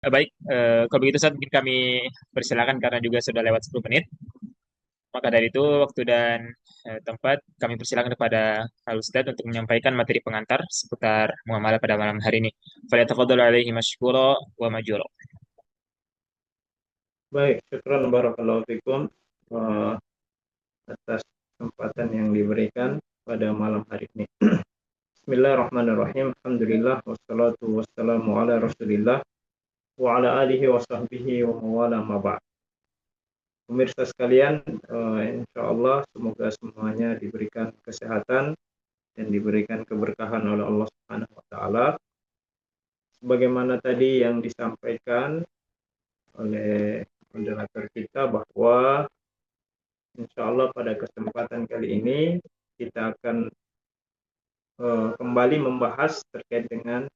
Baik, kalau begitu saat mungkin kami persilakan karena juga sudah lewat 10 menit. Maka dari itu waktu dan tempat kami persilakan kepada Al Ustadz untuk menyampaikan materi pengantar seputar muamalah pada malam hari ini. Falyatafadhalu alaihi masykura wa majura. Baik, syukran barakallahu fikum eh, atas kesempatan yang diberikan pada malam hari ini. Bismillahirrahmanirrahim. Alhamdulillah wassalatu wassalamu ala Rasulillah wa ala alihi wa sahbihi wa mawala ma ba'd. Pemirsa sekalian, insya Allah semoga semuanya diberikan kesehatan dan diberikan keberkahan oleh Allah Subhanahu wa taala. Sebagaimana tadi yang disampaikan oleh moderator kita bahwa insya Allah pada kesempatan kali ini kita akan kembali membahas terkait dengan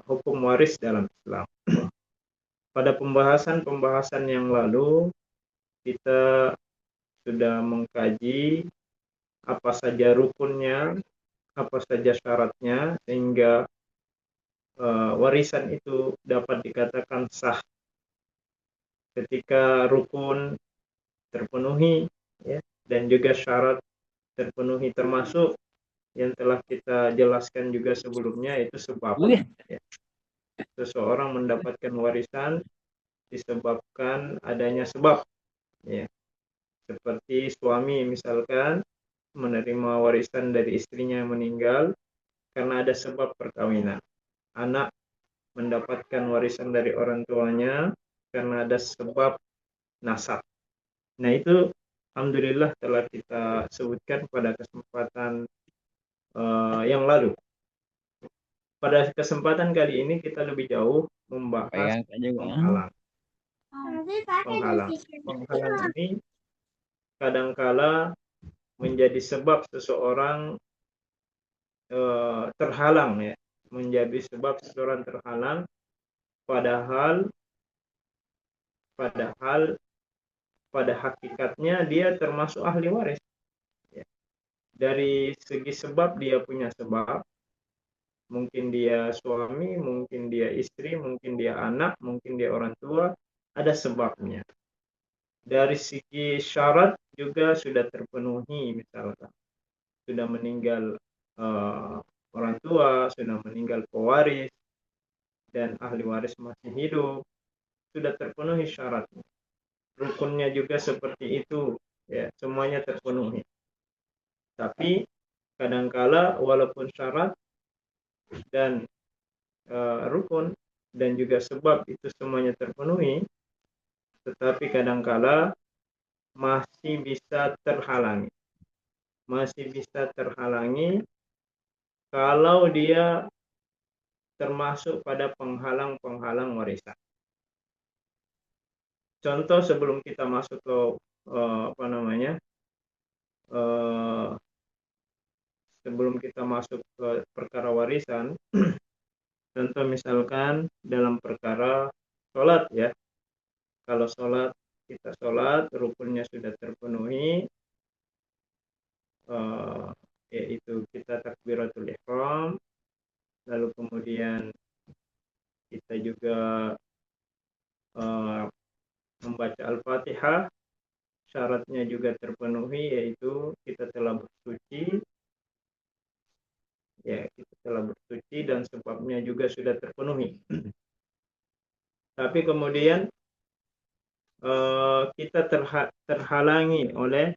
hukum waris dalam Islam. Pada pembahasan-pembahasan yang lalu kita sudah mengkaji apa saja rukunnya, apa saja syaratnya sehingga warisan itu dapat dikatakan sah ketika rukun terpenuhi, ya, dan juga syarat terpenuhi, termasuk yang telah kita jelaskan juga sebelumnya itu sebab, ya. Seseorang mendapatkan warisan disebabkan adanya sebab, ya. Seperti suami misalkan menerima warisan dari istrinya yang meninggal karena ada sebab perkawinan. Anak mendapatkan warisan dari orang tuanya karena ada sebab nasab. Nah, itu alhamdulillah telah kita sebutkan pada kesempatan yang lalu. Pada kesempatan kali ini kita lebih jauh membahas penghalang. Penghalang. Penghalang ini kadangkala menjadi sebab seseorang terhalang, ya, menjadi sebab seseorang terhalang, padahal padahal pada hakikatnya dia termasuk ahli waris, ya. Dari segi sebab dia punya sebab, mungkin dia suami, mungkin dia istri, mungkin dia anak, mungkin dia orang tua, ada sebabnya. Dari segi syarat juga sudah terpenuhi, misalkan sudah meninggal uh, orang tua, sudah meninggal pewaris, dan ahli waris masih hidup, sudah terpenuhi syaratnya. Rukunnya juga seperti itu, ya, semuanya terpenuhi. Tapi kadangkala walaupun syarat dan rukun dan juga sebab itu semuanya terpenuhi, tetapi kadangkala masih bisa terhalangi. Masih bisa terhalangi kalau dia termasuk pada penghalang-penghalang warisan. Contoh sebelum kita masuk ke apa namanya, sebelum kita masuk ke perkara warisan, contoh misalkan dalam perkara sholat, ya. Kalau sholat, kita sholat, rukunnya sudah terpenuhi, yaitu kita takbiratul ihram, lalu kemudian kita juga membaca Al-Fatihah, syaratnya juga terpenuhi, yaitu kita telah bersuci, ya, kita telah bersuci dan sebabnya juga sudah terpenuhi. Tapi kemudian kita terhalangi oleh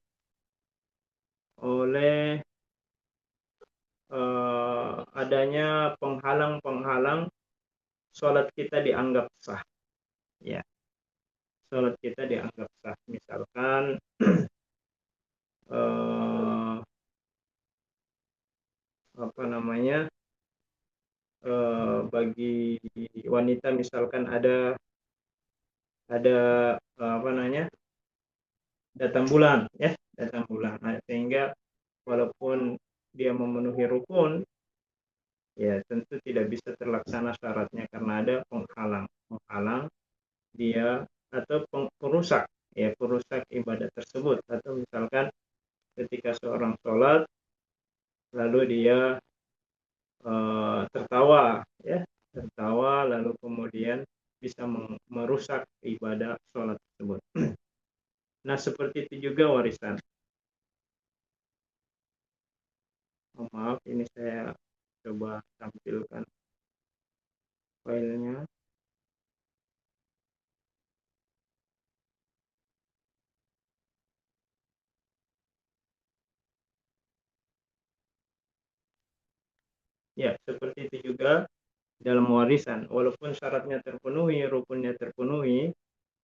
adanya penghalang-penghalang, sholat kita dianggap sah, ya. Sholat kita dianggap sah, misalkan apa namanya, bagi wanita misalkan ada apa namanya, datang bulan, ya, datang bulan. Nah, sehingga walaupun dia memenuhi rukun, ya tentu tidak bisa terlaksana syaratnya karena ada penghalang dia, atau perusak, ya, perusak ibadah tersebut. Atau misalkan ketika seorang sholat lalu dia tertawa, ya, tertawa lalu kemudian kemudian bisa merusak ibadah sholat tersebut. Nah, seperti itu juga warisan. Maaf, ini saya coba tampilkan filenya. Ya, seperti itu juga dalam warisan. Walaupun syaratnya terpenuhi, rukunnya terpenuhi,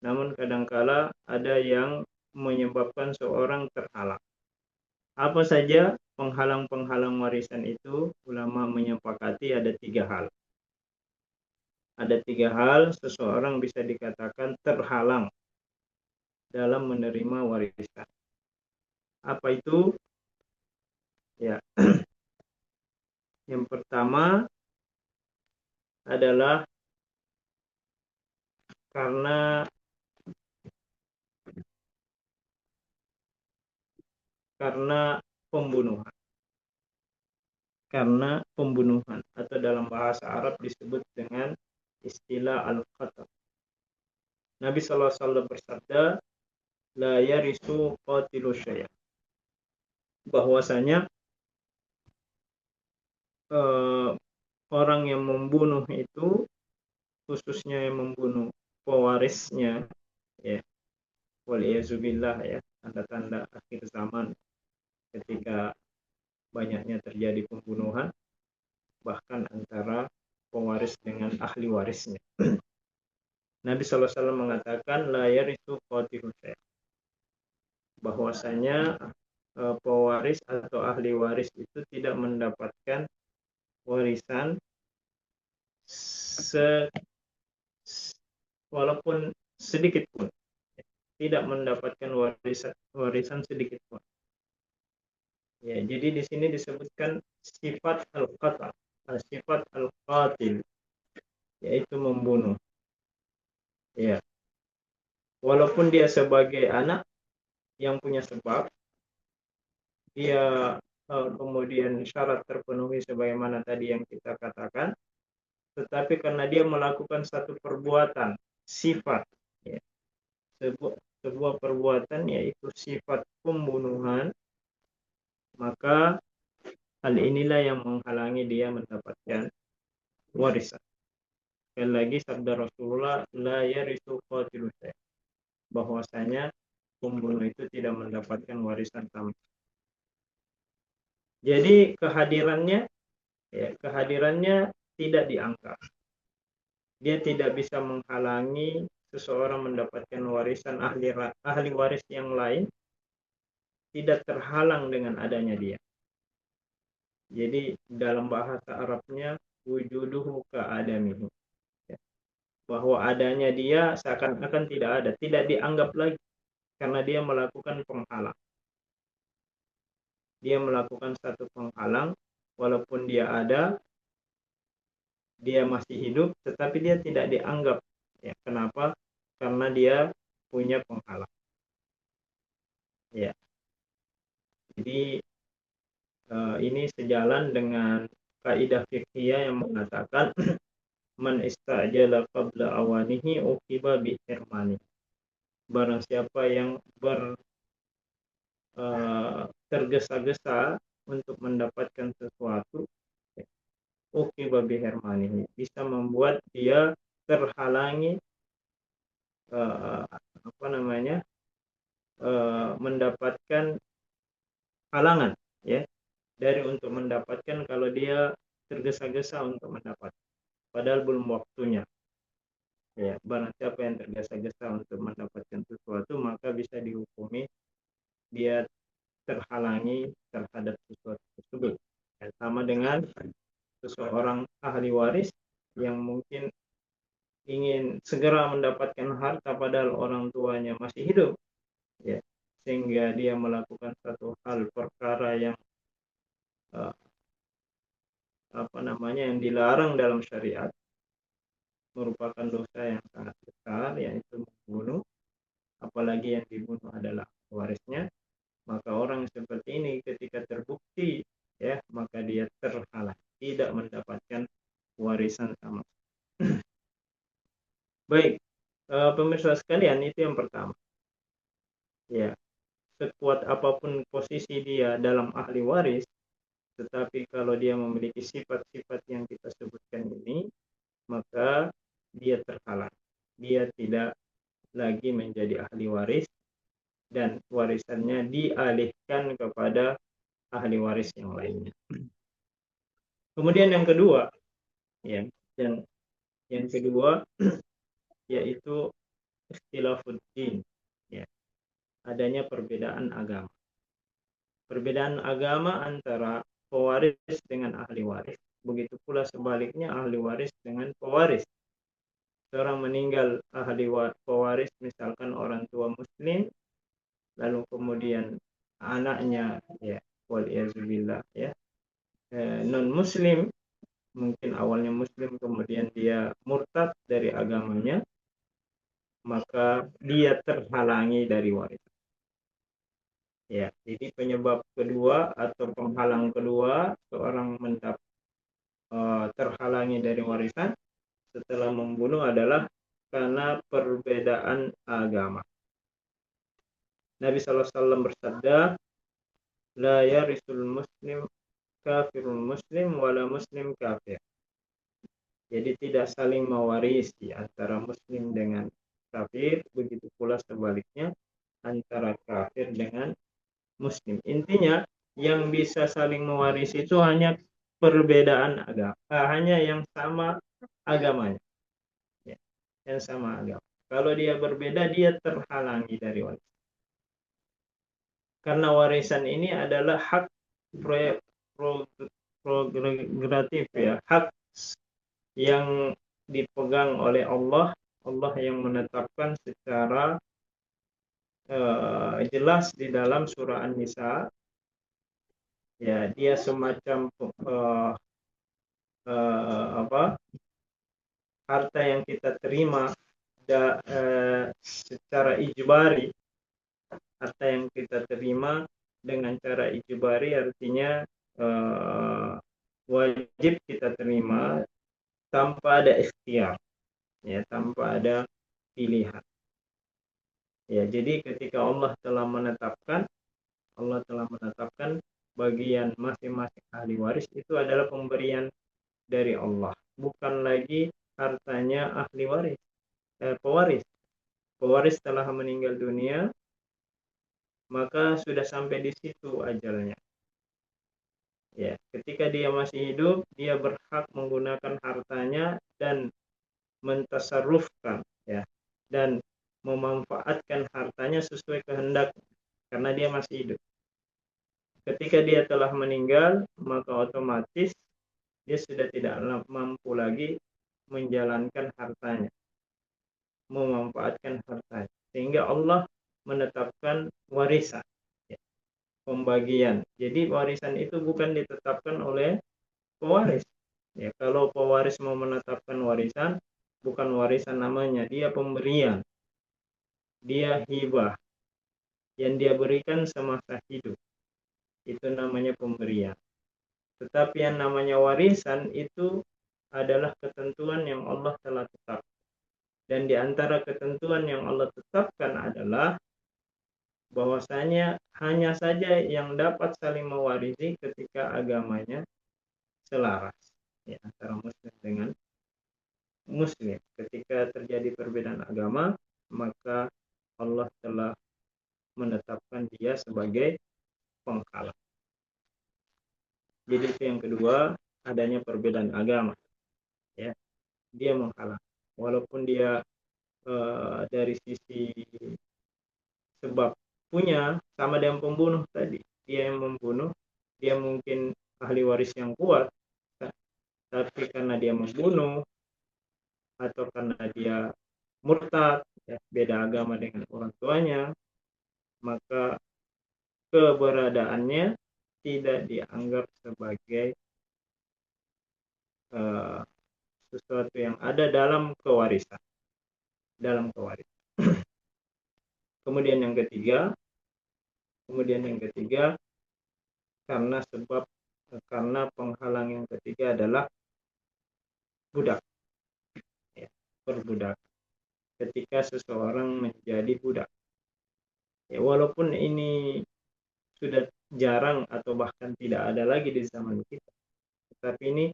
namun kadangkala ada yang menyebabkan seorang terhalang. Apa saja penghalang-penghalang warisan itu? Ulama menyepakati ada 3 hal. Ada 3 hal seseorang bisa dikatakan terhalang dalam menerima warisan. Apa itu? Ya, yang pertama adalah karena pembunuhan. Karena pembunuhan atau dalam bahasa Arab disebut dengan istilah al-qatl. Nabi SAW bersabda, la yarisu qatilu syai'an. Bahwasanya orang yang membunuh itu, khususnya yang membunuh pewarisnya, ya, waliyazubillah, ya, tanda-tanda akhir zaman ketika banyaknya terjadi pembunuhan bahkan antara pewaris dengan ahli warisnya. Nabi SAW mengatakan la yarisu qatilu syai'an, bahwasanya pewaris atau ahli waris itu tidak mendapatkan warisan walaupun sedikit pun, tidak mendapatkan warisan sedikit pun. Ya, jadi di sini disebutkan sifat al-qatal, sifat al-qatil, yaitu membunuh. Ya, walaupun dia sebagai anak yang punya sebab, dia kemudian syarat terpenuhi sebagaimana tadi yang kita katakan, tetapi karena dia melakukan satu perbuatan sifat, ya, sebuah perbuatan yaitu sifat pembunuhan, maka hal inilah yang menghalangi dia mendapatkan warisan. Sekali lagi sabda Rasulullah, la yarisu qatilu syai', bahwasanya pembunuh itu tidak mendapatkan warisan sama. Jadi kehadirannya, ya, kehadirannya tidak diangkat. Dia tidak bisa menghalangi seseorang mendapatkan warisan ahli waris yang lain, tidak terhalang dengan adanya dia. Jadi dalam bahasa Arabnya wujuduhu ka'adamihi, ya, bahwa adanya dia seakan-akan tidak ada, tidak dianggap lagi karena dia melakukan penghalang. Dia melakukan satu penghalang, walaupun dia ada, dia masih hidup, tetapi dia tidak dianggap. Ya, kenapa? Karena dia punya penghalang. Ya, jadi ini sejalan dengan kaidah fikih yang mengatakan man istajala qabla awanihi uqiba bi hirmani. Barang siapa yang tergesa-gesa untuk mendapatkan sesuatu, uqiba bi hirmani, bisa membuat dia terhalangi mendapatkan halangan, ya, dari untuk mendapatkan kalau dia tergesa-gesa untuk mendapat padahal belum waktunya. Ya, barang siapa yang tergesa-gesa untuk mendapatkan sesuatu maka bisa dihukumi dia terhalangi terhadap sesuatu tersebut. Ya, sama dengan seseorang ahli waris yang mungkin ingin segera mendapatkan harta padahal orang tuanya masih hidup, ya, sehingga dia melakukan satu hal perkara yang yang dilarang dalam syariat, merupakan dosa yang sangat besar, yaitu membunuh, apalagi yang dibunuh adalah warisnya, maka orang seperti ini ketika terbukti, ya, maka dia terhalang, tidak mendapatkan warisan sama. Baik, pemirsa sekalian, itu yang pertama. Ya, sekuat apapun posisi dia dalam ahli waris, tetapi kalau dia memiliki sifat-sifat yang kita sebutkan ini, maka dia terhalang. Dia tidak lagi menjadi ahli waris dan warisannya dialihkan kepada ahli waris yang lainnya. Kemudian yang kedua, ya, dan yang kedua yaitu ikhtilafuddin, ya, adanya perbedaan agama. Perbedaan agama antara pewaris dengan ahli waris. Begitu pula sebaliknya ahli waris dengan pewaris. Seorang meninggal ahli pewaris, misalkan orang tua muslim, lalu kemudian anaknya, ya, waliyazubillah, ya, non muslim, mungkin awalnya muslim kemudian dia murtad dari agamanya, maka dia terhalangi dari waris. Ya, jadi penyebab kedua atau penghalang kedua seorang terhalangi dari warisan setelah membunuh adalah karena perbedaan agama. Nabi SAW bersabda, la yarisul muslim kafirul muslim wala muslim kafir. Jadi tidak saling mewarisi antara muslim dengan kafir, begitu pula sebaliknya antara kafir dengan muslim. Intinya yang bisa saling mewarisi itu hanya perbedaan agama, hanya yang sama agamanya, ya, yang sama agama. Kalau dia berbeda, dia terhalangi dari warisan. Karena warisan ini adalah hak prerogatif, ya, hak yang dipegang oleh Allah. Allah yang menetapkan secara jelas di dalam surah An-Nisa. Ya, dia semacam apa, harta yang kita terima secara ijbari, harta yang kita terima dengan cara ijbari, artinya wajib kita terima tanpa ada ikhtiar, ya, tanpa ada pilihan. Ya, jadi ketika Allah telah menetapkan bagian masing-masing ahli waris itu adalah pemberian dari Allah, bukan lagi hartanya ahli waris, pewaris. Pewaris telah meninggal dunia, maka sudah sampai di situ ajalnya. Ya, ketika dia masih hidup, dia berhak menggunakan hartanya dan mentasarrufkan, ya, dan memanfaatkan hartanya sesuai kehendak karena dia masih hidup. Ketika dia telah meninggal, maka otomatis dia sudah tidak mampu lagi menjalankan hartanya, memanfaatkan hartanya, sehingga Allah menetapkan warisan, ya, pembagian. Jadi warisan itu bukan ditetapkan oleh pewaris. Ya, kalau pewaris mau menetapkan warisan, bukan warisan namanya, dia pemberian, dia hibah yang dia berikan semasa hidup. Itu namanya pemberian. Tetapi yang namanya warisan itu adalah ketentuan yang Allah telah tetapkan. Dan di antara ketentuan yang Allah tetapkan adalah bahwasanya hanya saja yang dapat saling mewarisi ketika agamanya selaras, ya, antara muslim dengan muslim. Ketika terjadi perbedaan agama, maka Allah telah menetapkan dia sebagai penghalang. Jadi itu yang kedua, adanya perbedaan agama, ya, dia menghalang. Walaupun dia dari sisi sebab punya sama dengan pembunuh tadi, dia yang membunuh, dia mungkin ahli waris yang kuat, tapi karena dia membunuh atau karena dia murtad, ya, beda agama dengan orang tuanya, maka keberadaannya tidak dianggap sebagai uh, sesuatu yang ada dalam kewarisan, dalam kewarisan. Kemudian yang ketiga karena penghalang yang ketiga adalah budak, ya, perbudak. ketika seseorang menjadi budak. Ya, walaupun ini sudah jarang atau bahkan tidak ada lagi di zaman kita, tetapi ini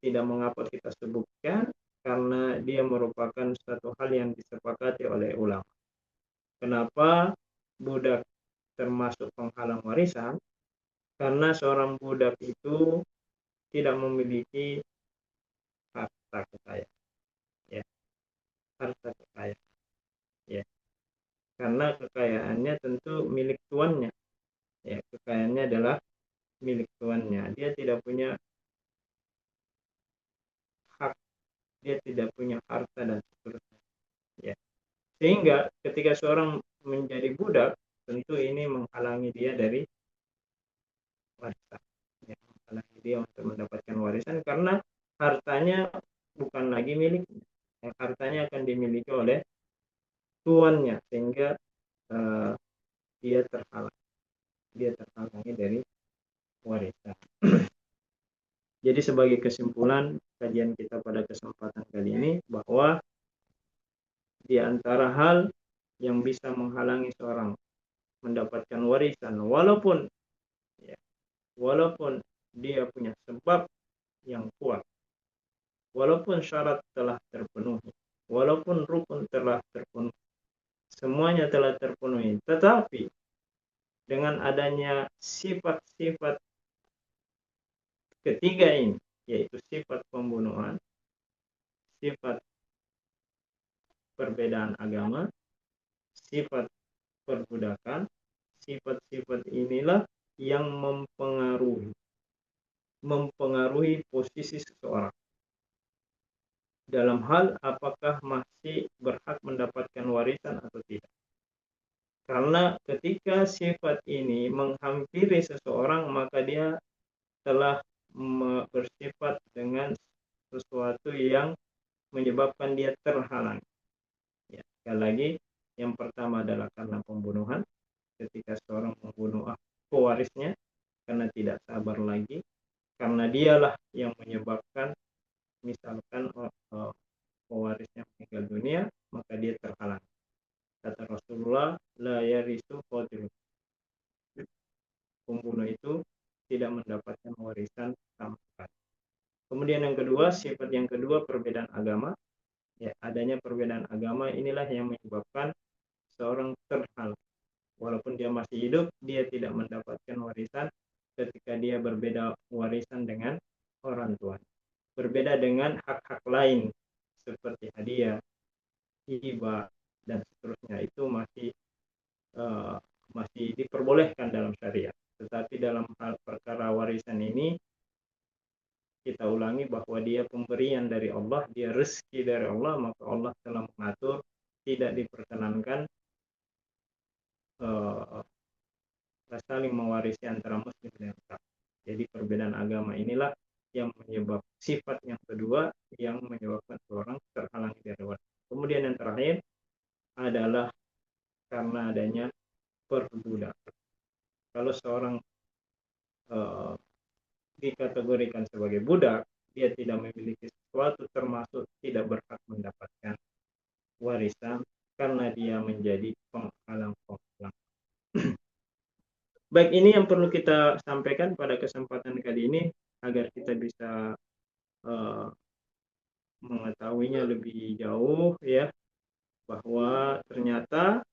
tidak mengapa kita sebutkan karena dia merupakan suatu hal yang disepakati oleh ulama. Kenapa budak termasuk penghalang warisan? Karena seorang budak itu tidak memiliki harta kekayaan, ya, harta kekayaan, ya, karena kekayaannya tentu milik tuannya, ya, kekayaannya adalah milik tuannya. Dia tidak punya hak, dia tidak punya harta dan seterusnya, ya. Sehingga ketika seorang menjadi budak, tentu ini menghalangi dia dari warisan, ya, menghalangi dia untuk mendapatkan warisan karena hartanya bukan lagi miliknya, ya, hartanya akan dimiliki oleh tuannya, sehingga uh, dia terhalangi dari warisan. Jadi sebagai kesimpulan kajian kita pada kesempatan kali ini, bahwa di antara hal yang bisa menghalangi seorang mendapatkan warisan, walaupun, ya, walaupun dia punya sebab yang kuat, walaupun syarat telah terpenuhi, walaupun rukun telah terpenuhi, semuanya telah terpenuhi, tetapi dengan adanya sifat-sifat ketiga ini, yaitu sifat pembunuhan, sifat perbedaan agama, sifat perbudakan, sifat-sifat inilah yang mempengaruhi posisi seseorang dalam hal apakah masih berhak mendapatkan warisan atau tidak. Karena ketika sifat ini menghampiri seseorang, maka dia telah bersifat dengan sesuatu yang menyebabkan dia terhalang. Ya, sekali lagi, yang pertama adalah karena pembunuhan. Ketika seorang membunuh pewarisnya karena tidak sabar lagi, karena dialah yang menyebabkan misalkan pewarisnya meninggal dunia, maka dia terhalang. Kata Rasulullah, la yarisu qatil. Pembunuh itu tidak mendapatkan warisan sama sekali. Kemudian yang kedua, sifat yang kedua, perbedaan agama. Ya, adanya perbedaan agama inilah yang menyebabkan seorang terhalang. Walaupun dia masih hidup, dia tidak mendapatkan warisan ketika dia berbeda warisan dengan orang tua. Berbeda dengan hak-hak lain seperti hadiah, hibah, dan seterusnya, itu uh, masih diperbolehkan dalam syariat. Tetapi dalam hal perkara warisan ini, kita ulangi bahwa dia pemberian dari Allah, dia rezeki dari Allah, maka Allah telah mengatur tidak diperkenankan uh, saling mewarisi antara muslim dan kafir. Jadi perbedaan agama inilah yang menyebab sifat yang kedua yang menyebabkan seorang terhalangi dari warisan. Kemudian yang terakhir adalah karena adanya perbudakan. Kalau seorang uh, dikategorikan sebagai budak, dia tidak memiliki sesuatu termasuk tidak berhak mendapatkan warisan karena dia menjadi penghalang-penghalang. Baik, ini yang perlu kita sampaikan pada kesempatan kali ini agar kita bisa uh, mengetahuinya lebih jauh, ya, bahwa ternyata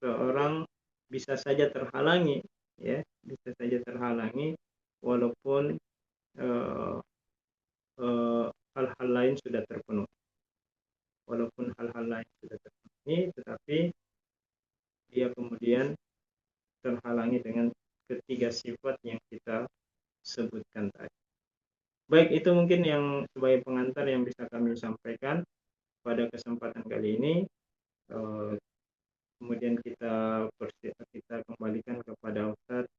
seorang bisa saja terhalangi, ya, bisa saja terhalangi walaupun uh, hal-hal lain sudah terpenuhi. Walaupun hal-hal lain sudah terpenuhi, tetapi dia kemudian terhalangi dengan ketiga sifat yang kita sebutkan tadi. Baik, itu mungkin yang sebagai pengantar yang bisa kami sampaikan pada kesempatan kali ini. Kemudian kita kembalikan kepada Ustadz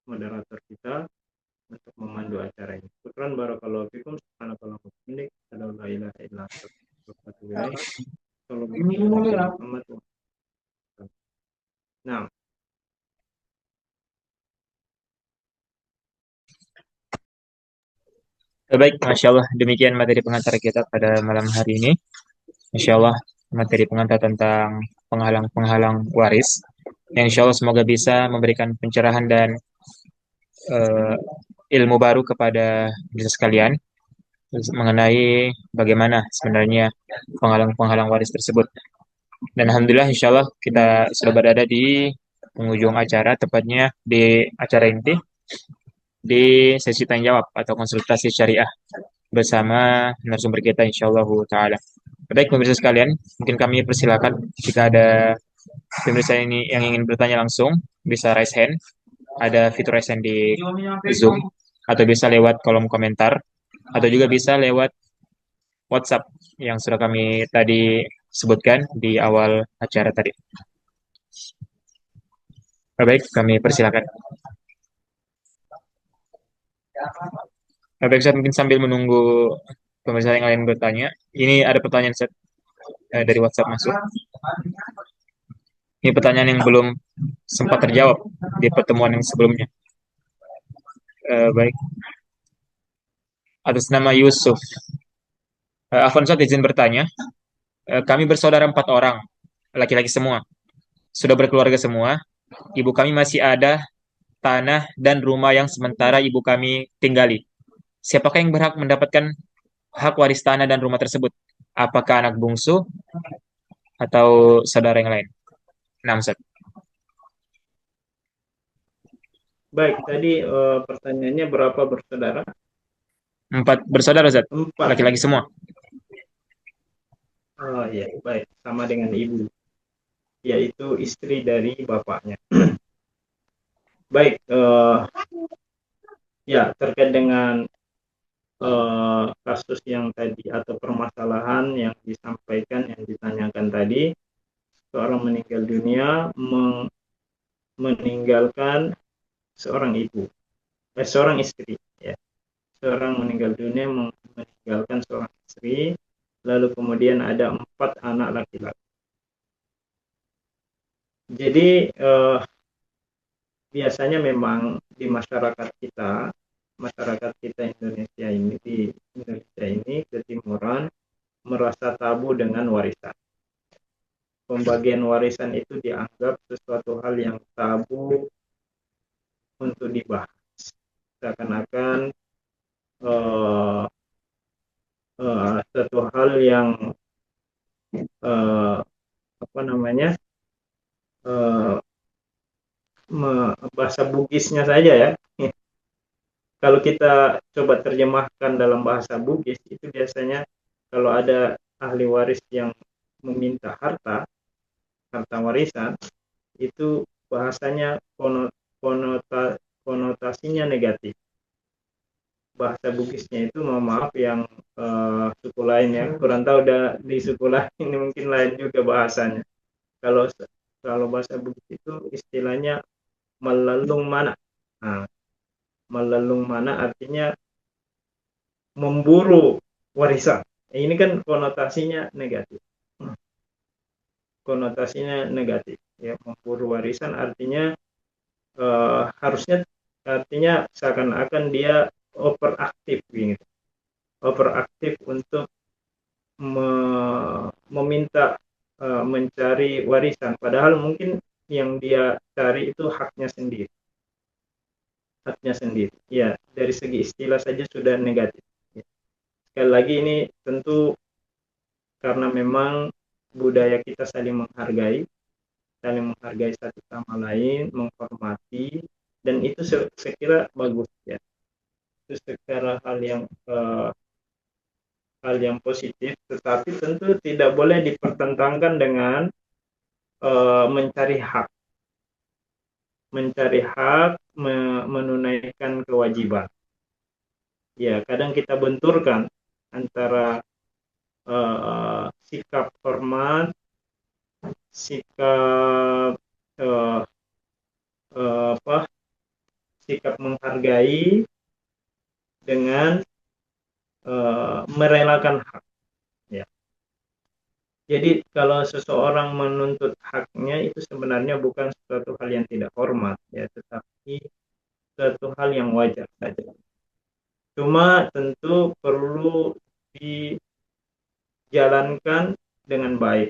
moderator kita untuk memandu acara ini. Syukran barakallahu fikum. Subhanakallah wa bihamdik. La ilaha illa anta astaghfiruka wa atubu ilaik. Nah, Baik, Masya Allah, demikian materi pengantar kita pada malam hari ini. Masya Allah, materi pengantar tentang penghalang-penghalang waris. Yang insya Allah semoga bisa memberikan pencerahan dan eh, ilmu baru kepada kita sekalian mengenai bagaimana sebenarnya penghalang-penghalang waris tersebut. Dan Alhamdulillah, insya Allah kita sudah berada di penghujung acara, tepatnya di acara inti, di sesi tanya jawab atau konsultasi syariah bersama narasumber kita insya Allah taala. Baik pemirsa sekalian, mungkin kami persilakan jika ada pemirsa ini yang ingin bertanya langsung bisa raise hand, ada fitur raise hand di Zoom atau bisa lewat kolom komentar atau juga bisa lewat WhatsApp yang sudah kami tadi sebutkan di awal acara tadi. Baik, kami persilakan. Baik, Ustaz, mungkin sambil menunggu pemirsa yang lain bertanya, ini ada pertanyaan Ustaz, dari WhatsApp masuk. Ini pertanyaan yang belum sempat terjawab di pertemuan yang sebelumnya. Baik, atas nama Yusuf. Afwan Ustaz izin bertanya, kami bersaudara 4 orang, laki-laki semua, sudah berkeluarga semua. Ibu kami masih ada tanah dan rumah yang sementara ibu kami tinggali. Siapakah yang berhak mendapatkan hak waris tanah dan rumah tersebut? Apakah anak bungsu atau saudara yang lain? Nah, Ustaz. Baik, tadi pertanyaannya berapa bersaudara? 4 bersaudara, Ustaz. Empat. Laki-laki semua. Oh iya, baik. Sama dengan ibu, yaitu istri dari bapaknya. Baik, ya terkait dengan kasus yang tadi atau permasalahan yang disampaikan, yang ditanyakan tadi, seorang meninggal dunia meninggalkan seorang ibu, seorang istri, ya. Seorang meninggal dunia meninggalkan seorang istri, lalu kemudian ada 4 anak laki-laki. Jadi biasanya memang di masyarakat kita Indonesia ini, di Indonesia ini ketimuran merasa tabu dengan warisan. Pembagian warisan itu dianggap sesuatu hal yang tabu untuk dibahas. Seakan-akan satu hal yang apa namanya bahasa Bugisnya saja ya. Kalau kita coba terjemahkan dalam bahasa Bugis, itu biasanya kalau ada ahli waris yang meminta harta warisan, itu bahasanya konotasinya negatif. Bahasa Bugisnya itu, mohon maaf yang suku lain ya, kurang tahu udah di suku lain ini mungkin lain juga bahasanya. Kalau bahasa Bugis itu istilahnya melelung mana. Nah, melelung mana artinya memburu warisan. Ini kan konotasinya negatif. Konotasinya negatif. Ya, memburu warisan artinya harusnya artinya seakan-akan dia overaktif gitu. Overaktif untuk meminta mencari warisan, padahal mungkin yang dia cari itu haknya sendiri. Haknya sendiri. Ya, dari segi istilah saja sudah negatif. Ya. Sekali lagi ini tentu karena memang budaya kita saling menghargai satu sama lain, menghormati, dan itu saya kira bagus ya. Itu secara hal yang positif, tetapi tentu tidak boleh dipertentangkan dengan mencari hak, menunaikan kewajiban. Ya, kadang kita benturkan antara sikap hormat, sikap sikap menghargai dengan merelakan hak. Ya. Jadi kalau seseorang menuntut haknya itu sebenarnya bukan suatu hal yang tidak hormat, ya, tetapi suatu hal yang wajar saja. Cuma tentu perlu dijalankan dengan baik,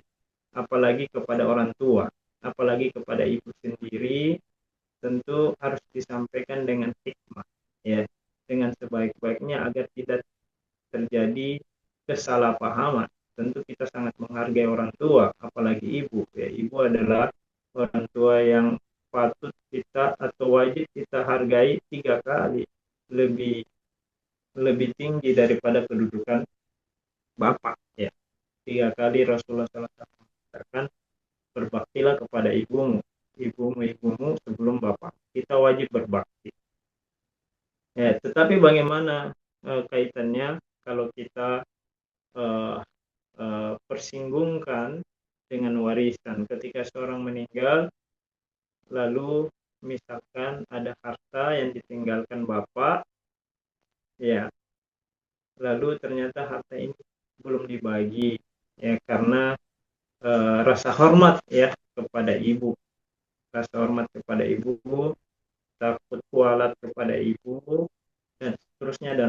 apalagi kepada orang tua, apalagi kepada ibu sendiri, tentu harus disampaikan dengan hikmah, ya, dengan sebaik-baiknya agar tidak terjadi kesalahpahaman. Tentu kita sangat menghargai orang tua, apalagi ibu. Ya, ibu adalah orang tua yang patut kita atau wajib kita hargai 3 kali lebih lebih tinggi daripada kedudukan bapak. Ya, 3 kali Rasulullah SAW mengatakan, berbaktilah kepada ibumu sebelum bapak. Kita wajib berbakti. Ya, tetapi bagaimana kaitannya kalau kita uh, persinggungkan dengan warisan? Ketika seorang meninggal, lalu misalkan ada harta yang ditinggalkan bapak, ya, lalu ternyata harta ini belum dibagi, ya, karena rasa hormat, ya, kepada ibu, rasa hormat kepada ibu, takut kualat kepada ibu, dan seterusnya.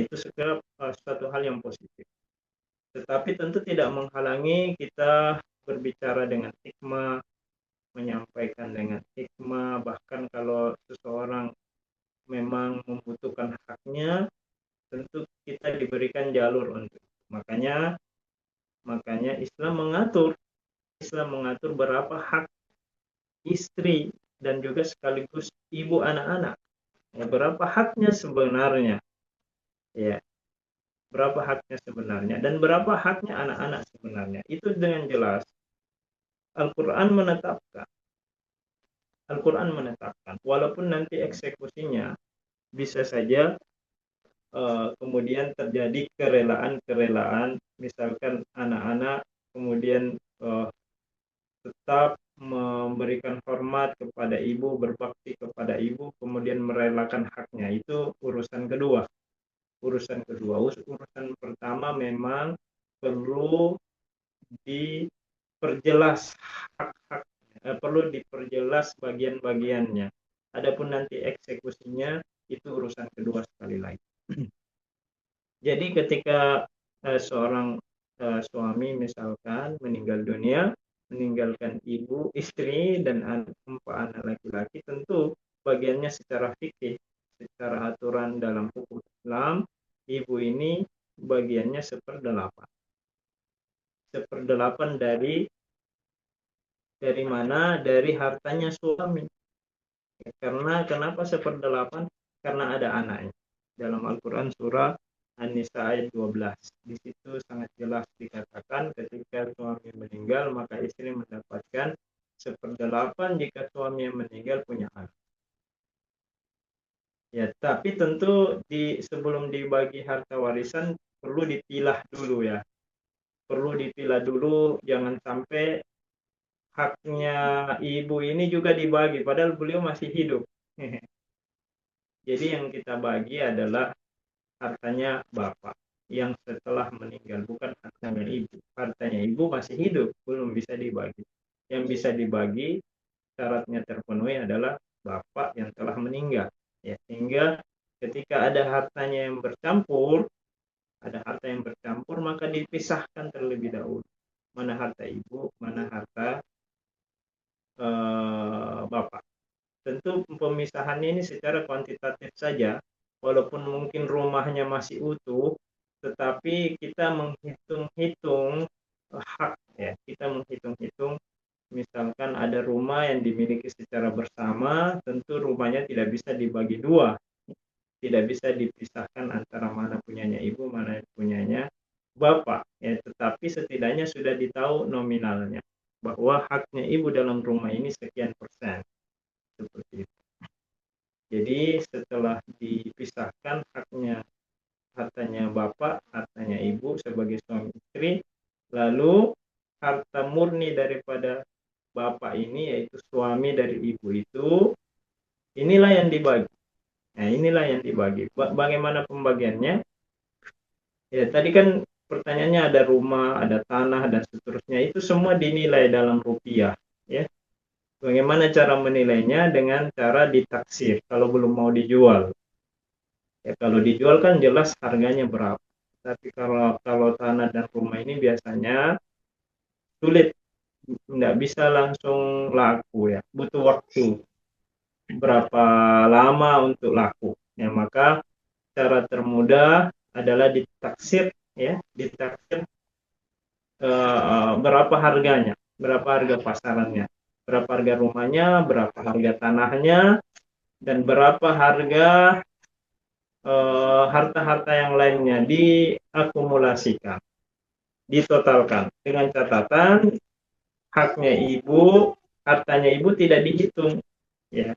Itu segala suatu hal yang positif. Tetapi tentu tidak menghalangi kita berbicara dengan hikmah, menyampaikan dengan hikmah, bahkan kalau seseorang memang membutuhkan haknya, tentu kita diberikan jalur untuk itu. Makanya Islam mengatur berapa hak istri dan juga sekaligus ibu anak-anak. Ya, berapa haknya sebenarnya? Ya, berapa haknya sebenarnya dan berapa haknya anak-anak sebenarnya? Itu dengan jelas Al-Quran menetapkan. Al-Quran menetapkan. Walaupun nanti eksekusinya bisa saja kemudian terjadi kerelaan-kerelaan, misalkan anak-anak kemudian tetap memberikan hormat kepada ibu, berbakti kepada ibu, kemudian merelakan haknya. Itu urusan kedua. Urusan pertama memang perlu diperjelas hak-hak, perlu diperjelas bagian-bagiannya. Adapun nanti eksekusinya itu urusan kedua sekali lagi. Jadi ketika seorang suami misalkan meninggal dunia, meninggalkan ibu, istri, dan 4 anak laki-laki, tentu bagiannya secara fikih, secara aturan dalam hukum Islam, ibu ini bagiannya 1/8. 1/8 dari mana? Dari hartanya suami. Karena kenapa 1/8? Karena ada anaknya. Dalam Al-Quran surah An-Nisa ayat 12. Di situ sangat jelas dikatakan ketika suami meninggal maka istri mendapatkan 1/8 jika suami yang meninggal punya anak. Ya, tapi tentu sebelum dibagi harta warisan perlu dipilah dulu, ya. Perlu dipilah dulu, jangan sampai haknya ibu ini juga dibagi padahal beliau masih hidup. Jadi yang kita bagi adalah hartanya bapak yang setelah meninggal, bukan hartanya ibu. Hartanya ibu masih hidup, belum bisa dibagi. Yang bisa dibagi syaratnya terpenuhi adalah bapak yang telah meninggal. Ya, sehingga ketika ada hartanya yang bercampur, maka dipisahkan terlebih dahulu. Mana harta ibu, mana harta bapak. Tentu pemisahannya ini secara kuantitatif saja, walaupun mungkin rumahnya masih utuh, tetapi kita menghitung-hitung hak, ya. Kita menghitung-hitung, misalkan ada rumah yang dimiliki secara bersama, tentu rumahnya tidak bisa dibagi dua, tidak bisa dipisahkan antara mana punyanya ibu, mana punyanya bapak, ya. Tetapi setidaknya sudah ditahu nominalnya, bahwa haknya ibu dalam rumah ini sekian persen, seperti itu. Jadi setelah dipisahkan hartanya bapak, hartanya ibu sebagai suami istri, lalu harta murni daripada bapak ini, yaitu suami dari ibu itu, inilah yang dibagi. Nah, inilah yang dibagi. Bagaimana pembagiannya? Ya, tadi kan pertanyaannya ada rumah, ada tanah, dan seterusnya. Itu semua dinilai dalam rupiah, ya. Bagaimana cara menilainya? Dengan cara ditaksir kalau belum mau dijual. Ya kalau dijual kan jelas harganya berapa. Tapi kalau tanah dan rumah ini biasanya sulit, nggak bisa langsung laku ya, butuh waktu berapa lama untuk laku. Ya maka cara termudah adalah ditaksir, ya, ditaksir berapa harganya, berapa harga pasarannya, berapa harga rumahnya, berapa harga tanahnya, dan berapa harga harta-harta yang lainnya diakumulasikan, ditotalkan dengan catatan haknya ibu, hartanya ibu tidak dihitung. Ya,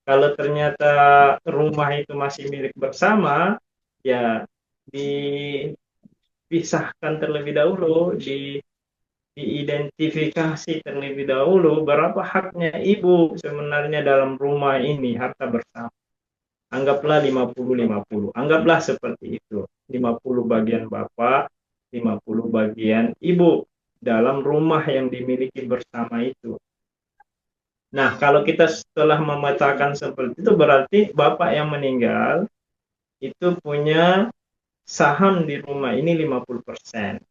kalau ternyata rumah itu masih milik bersama, ya dipisahkan terlebih dahulu, diidentifikasi terlebih dahulu berapa haknya ibu sebenarnya dalam rumah ini, harta bersama. Anggaplah 50-50. Anggaplah seperti itu. 50 bagian bapak, 50 bagian ibu dalam rumah yang dimiliki bersama itu. Nah, kalau kita setelah memetakan seperti itu, berarti bapak yang meninggal itu punya saham di rumah ini 50%.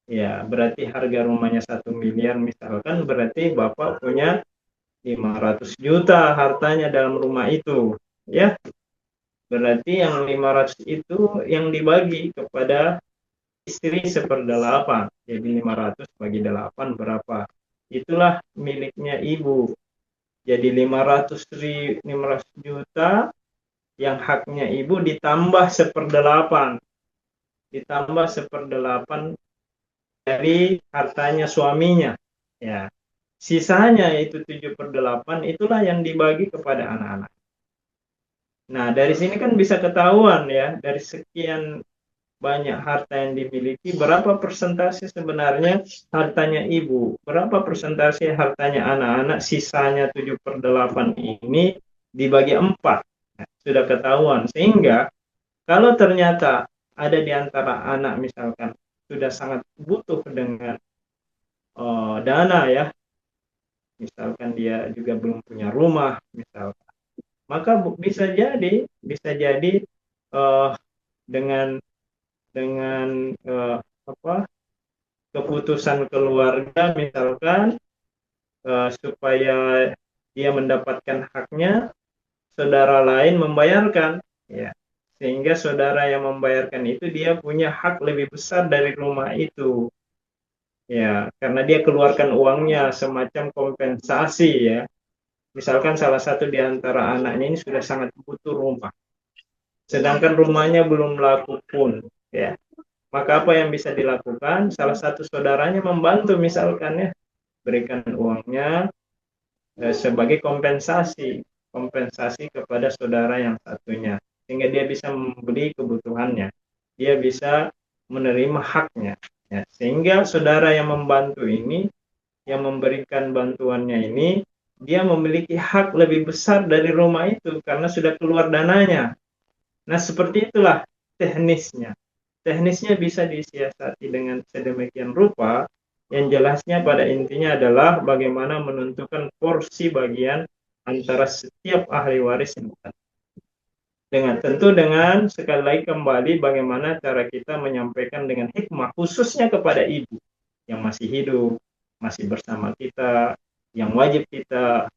Ya, berarti harga rumahnya 1 miliar misalkan, berarti bapak punya 500 juta hartanya dalam rumah itu. Ya, berarti yang 500 itu yang dibagi kepada istri seperdelapan. Jadi 500 bagi 8 berapa? Itulah miliknya ibu. Jadi 500 juta yang haknya ibu ditambah seperdelapan. Ditambah seperdelapan dari hartanya suaminya. Ya. Sisanya itu 7/8, itulah yang dibagi kepada anak-anak. Nah, dari sini kan bisa ketahuan ya, dari sekian banyak harta yang dimiliki, berapa persentase sebenarnya hartanya ibu, berapa persentase hartanya anak-anak, sisanya 7/8 ini dibagi 4. Nah, sudah ketahuan. Sehingga kalau ternyata ada di antara anak misalkan sudah sangat butuh dengan dana ya, misalkan dia juga belum punya rumah, misalkan, maka bisa jadi uh, dengan apa, keputusan keluarga misalkan, supaya dia mendapatkan haknya, saudara lain membayarkan, ya, sehingga saudara yang membayarkan itu dia punya hak lebih besar dari rumah itu, ya, karena dia keluarkan uangnya semacam kompensasi, ya. Misalkan salah satu di antara anaknya ini sudah sangat butuh rumah, sedangkan rumahnya belum laku pun, ya. Maka apa yang bisa dilakukan? Salah satu saudaranya membantu misalkan, ya, berikan uangnya sebagai kompensasi, kompensasi kepada saudara yang satunya, sehingga dia bisa membeli kebutuhannya, dia bisa menerima haknya, ya. Sehingga saudara yang membantu ini, yang memberikan bantuannya ini, dia memiliki hak lebih besar dari rumah itu karena sudah keluar dananya. Nah, seperti itulah teknisnya. Teknisnya bisa disiasati dengan sedemikian rupa, yang jelasnya pada intinya adalah bagaimana menentukan porsi bagian antara setiap ahli waris yang ada. Dengan sekali lagi kembali bagaimana cara kita menyampaikan dengan hikmah, khususnya kepada ibu yang masih hidup, masih bersama kita, yang wajib kita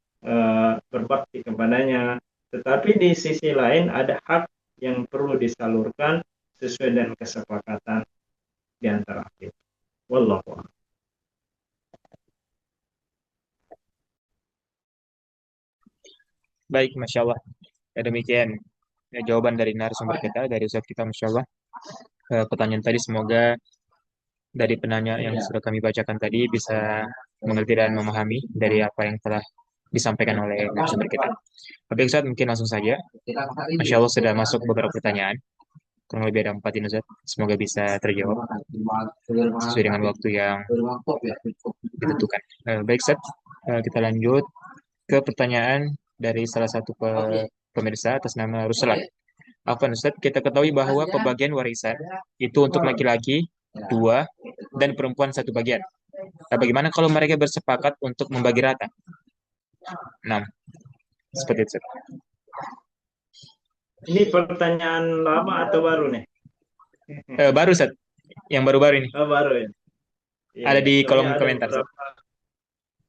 berbakti kepadanya. Tetapi di sisi lain ada hak yang perlu disalurkan sesuai dengan kesepakatan di antara kita. Wallahu a'lam. Baik, Masya Allah. Ya, demikian jawaban dari narasumber kita, dari Ustadz kita, Masya Allah. Pertanyaan tadi semoga dari penanya yang sudah kami bacakan tadi bisa mengerti dan memahami dari apa yang telah disampaikan oleh narasumber kita. Baik, Ustadz, mungkin langsung saja. Masya Allah sudah masuk beberapa pertanyaan. Kurang lebih ada 4 ini, Ustadz. Semoga bisa terjawab sesuai dengan waktu yang ditentukan. Baik, Ustadz. Kita lanjut ke pertanyaan dari salah satu pemirsa atas nama Ruslan. Afwan, Ustadz, kita ketahui bahwa pembagian warisan itu untuk laki-laki 2 dan perempuan 1 bagian. Nah, bagaimana kalau mereka bersepakat untuk membagi rata? 6. Seperti itu. Ini pertanyaan lama atau baru nih? Baru Ustaz, yang baru-baru ini. Oh, baru ya. Iya, Ada ya. di Soalnya kolom ada komentar Ustaz. beberapa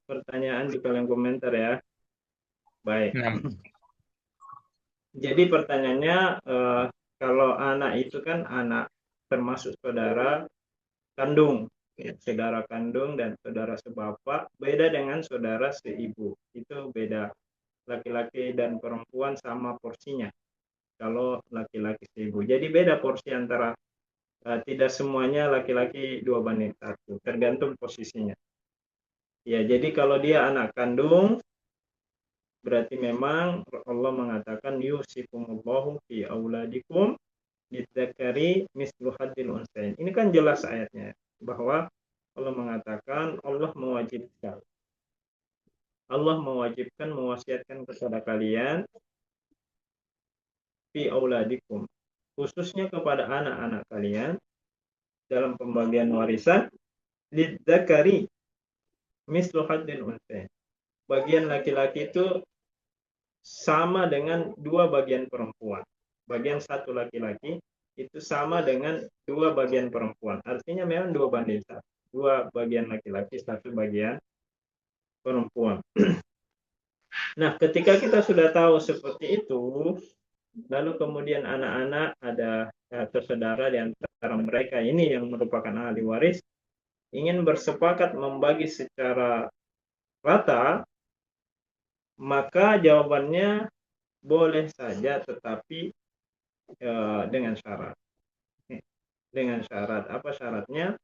pertanyaan di kolom komentar ya. Baik. Nah, Jadi pertanyaannya, kalau anak itu kan anak termasuk saudara kandung, ya, saudara kandung dan saudara sebapak, beda dengan saudara seibu. Itu beda. Laki-laki dan perempuan sama porsinya. Kalau laki-laki seibu. Jadi beda porsi antara, tidak semuanya laki-laki 2:1, tergantung posisinya. Ya, jadi kalau dia anak kandung, berarti memang Allah mengatakan yusikumullahu fi auladikum lidzakari mislu hadzil unsayain. Ini kan jelas ayatnya bahwa Allah mengatakan Allah mewajibkan mewasiatkan kepada kalian fi auladikum, khususnya kepada anak-anak kalian dalam pembagian warisan, lidzakari mislu hadzil unsayain. Bagian laki-laki itu sama dengan dua bagian perempuan. Bagian satu laki-laki itu sama dengan dua bagian perempuan. Artinya memang 2:1. Dua bagian laki-laki, satu bagian perempuan. Nah, ketika kita sudah tahu seperti itu, lalu kemudian anak-anak ada atau saudara di antara mereka ini yang merupakan ahli waris ingin bersepakat membagi secara rata, maka jawabannya boleh saja, tetapi dengan syarat. Dengan syarat. Apa syaratnya?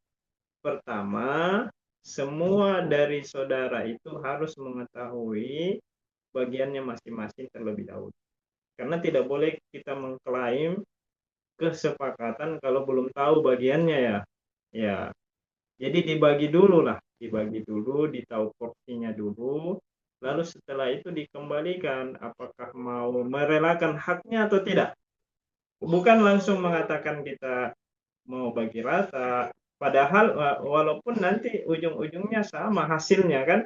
Pertama, semua dari saudara itu harus mengetahui bagiannya masing-masing terlebih dahulu. Karena tidak boleh kita mengklaim kesepakatan kalau belum tahu bagiannya ya. Ya, jadi dibagi dulu lah, dibagi dulu, ditahu porsinya dulu, lalu setelah itu dikembalikan apakah mau merelakan haknya atau tidak. Bukan langsung mengatakan kita mau bagi rata, padahal walaupun nanti ujung-ujungnya sama hasilnya kan,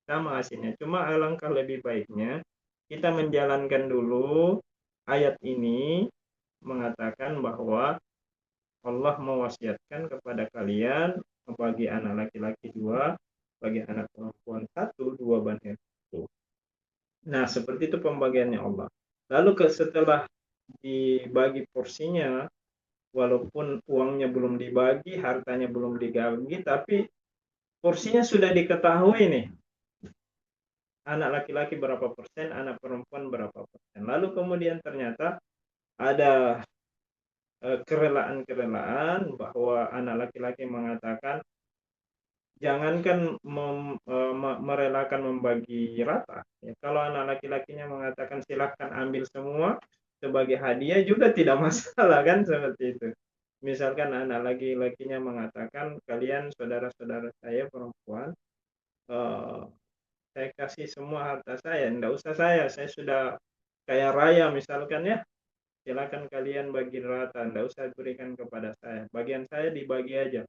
sama hasilnya. Cuma alangkah lebih baiknya kita menjalankan dulu ayat ini mengatakan bahwa Allah mewasiatkan kepada kalian bagi anak laki-laki 2, bagi anak perempuan 1, 2:1. Nah, seperti itu pembagiannya Allah. Lalu setelah dibagi porsinya, walaupun uangnya belum dibagi, hartanya belum dibagi, tapi porsinya sudah diketahui nih. Anak laki-laki berapa persen, anak perempuan berapa persen. Lalu kemudian ternyata ada kerelaan-kerelaan bahwa anak laki-laki mengatakan jangankan merelakan membagi rata. Ya, kalau anak laki-lakinya mengatakan silahkan ambil semua sebagai hadiah juga tidak masalah kan, seperti itu. Misalkan anak laki-lakinya mengatakan kalian saudara-saudara saya perempuan, eh, saya kasih semua harta saya, enggak usah saya sudah kaya raya misalkan ya, silakan kalian bagi rata, enggak usah berikan kepada saya, bagian saya dibagi aja.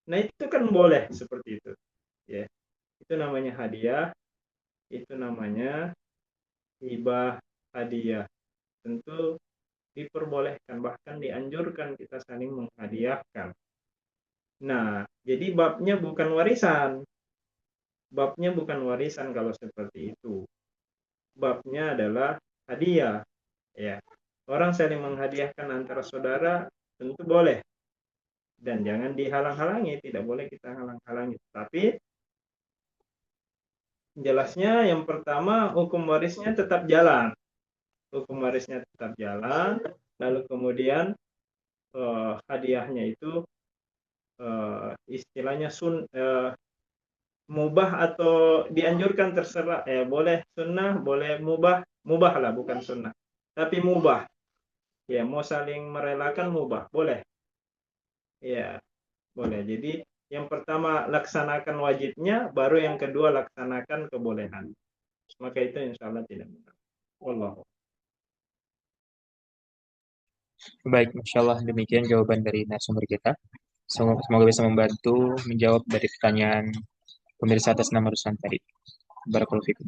Nah itu kan boleh seperti itu ya, itu namanya hadiah, itu namanya hibah hadiah. Tentu diperbolehkan, bahkan dianjurkan kita saling menghadiahkan. Nah, jadi babnya bukan warisan. Babnya bukan warisan kalau seperti itu. Babnya adalah hadiah. Ya, orang saling menghadiahkan antara saudara tentu boleh dan jangan dihalang-halangi. Tidak boleh kita halang-halangi. Tapi jelasnya yang pertama hukum warisnya tetap jalan. Hukum warisnya tetap jalan. Lalu kemudian hadiahnya itu istilahnya mubah atau dianjurkan, terserah, boleh sunnah, boleh mubah, mubah lah bukan sunnah, tapi mubah ya, mau saling merelakan mubah boleh ya, boleh. Jadi yang pertama laksanakan wajibnya, baru yang kedua laksanakan kebolehan, maka itu insya Allah tidak benar. Allah. baik, Masya Allah demikian jawaban dari narasumber kita. Semoga bisa membantu menjawab dari pertanyaan pemirsa atas nama Ruslan tadi. Barakallahu fikum.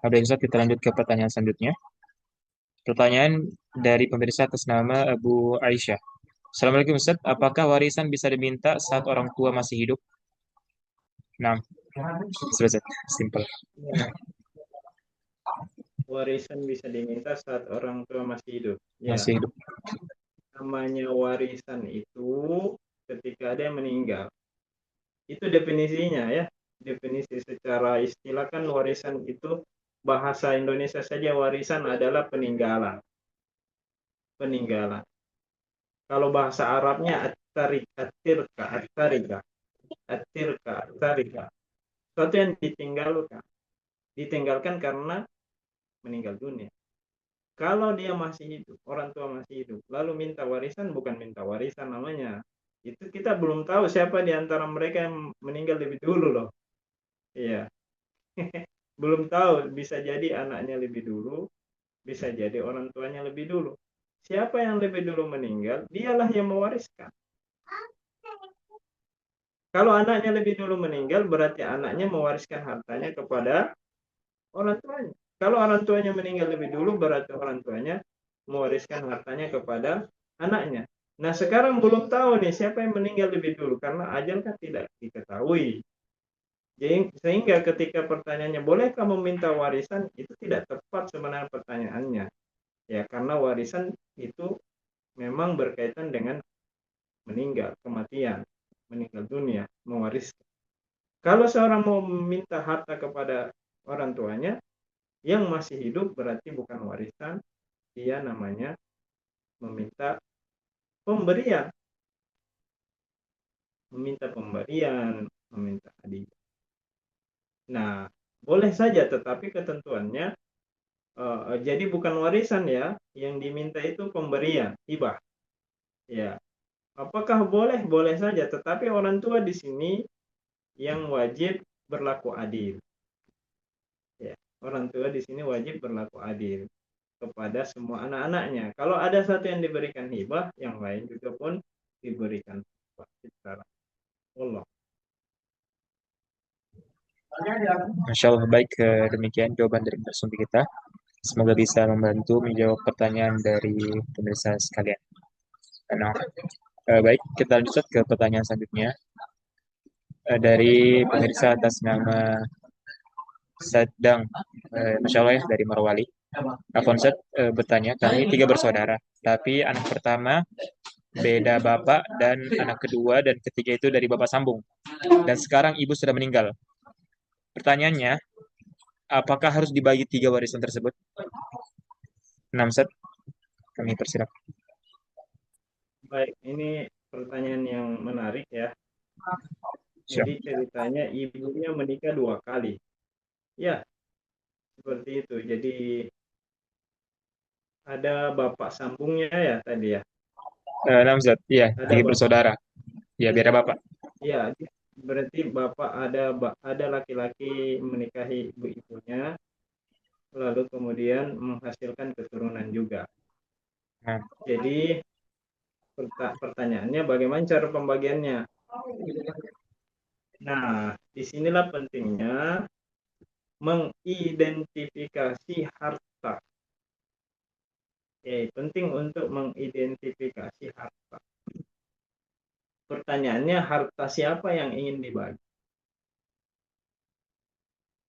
Nah, baik Ustaz, kita lanjut ke pertanyaan selanjutnya. Pertanyaan dari pemirsa atas nama Abu Aisyah. Assalamualaikum Ustaz, apakah warisan bisa diminta saat orang tua masih hidup? Nah, selesai. Simple. Ya, warisan bisa diminta saat orang tua masih hidup. Ya, Masih hidup. namanya warisan itu ketika ada yang meninggal. Itu definisinya ya. Definisi secara istilah kan warisan itu bahasa Indonesia saja warisan adalah peninggalan. Peninggalan. Kalau bahasa Arabnya at-tirka. Sesuatu yang ditinggalkan. Ditinggalkan karena meninggal dunia. Kalau dia masih hidup, orang tua masih hidup, lalu minta warisan, bukan minta warisan namanya. Itu kita belum tahu siapa di antara mereka yang meninggal lebih dulu loh. Iya, belum tahu. Bisa jadi anaknya lebih dulu, bisa jadi orang tuanya lebih dulu. Siapa yang lebih dulu meninggal, dialah yang mewariskan. Kalau anaknya lebih dulu meninggal, berarti anaknya mewariskan hartanya kepada orang tuanya. Kalau orang tuanya meninggal lebih dulu, berarti orang tuanya mewariskan hartanya kepada anaknya. Nah, sekarang belum tahu nih siapa yang meninggal lebih dulu karena ajal kan tidak diketahui. Sehingga ketika pertanyaannya bolehkah meminta warisan, itu tidak tepat sebenarnya pertanyaannya. Ya, karena warisan itu memang berkaitan dengan meninggal, kematian, meninggal dunia, mewariskan. Kalau seorang mau meminta harta kepada orang tuanya, yang masih hidup berarti bukan warisan, dia namanya meminta pemberian, meminta pemberian, meminta hadiah. Nah, boleh saja, tetapi ketentuannya jadi bukan warisan ya, yang diminta itu pemberian, hibah. Ya, apakah boleh? Boleh saja, tetapi orang tua di sini yang wajib berlaku adil. Ya, orang tua di sini wajib berlaku adil kepada semua anak-anaknya. Kalau ada satu yang diberikan hibah, yang lain juga pun diberikan hibah secara Allah. Masya Allah, baik. Demikian jawaban dari narasumber kita. Semoga bisa membantu menjawab pertanyaan dari pemirsa sekalian. Nah, baik, kita lanjut ke pertanyaan selanjutnya. Dari pemirsa atas nama Sadang, Masya Allah ya, dari Marwali. Afonsat bertanya, kami tiga bersaudara, tapi anak pertama beda bapak dan anak kedua dan ketiga itu dari bapak sambung. Dan sekarang ibu sudah meninggal. Pertanyaannya, apakah harus dibagi tiga warisan tersebut? 6 set, kami persilakan. Baik, ini pertanyaan yang menarik ya. Siap. Jadi ceritanya ibunya menikah 2 kali. Ya, seperti itu. Jadi ada bapak sambungnya ya tadi ya. 6 set, iya, Ada tiga bapak. bersaudara. Ya, biar bapak. Ya, berarti bapak ada laki-laki menikahi ibu-ibunya, lalu kemudian menghasilkan keturunan juga. Nah, Jadi pertanyaannya bagaimana cara pembagiannya? Nah, disinilah pentingnya mengidentifikasi harta. Penting untuk mengidentifikasi harta. Pertanyaannya, harta siapa yang ingin dibagi?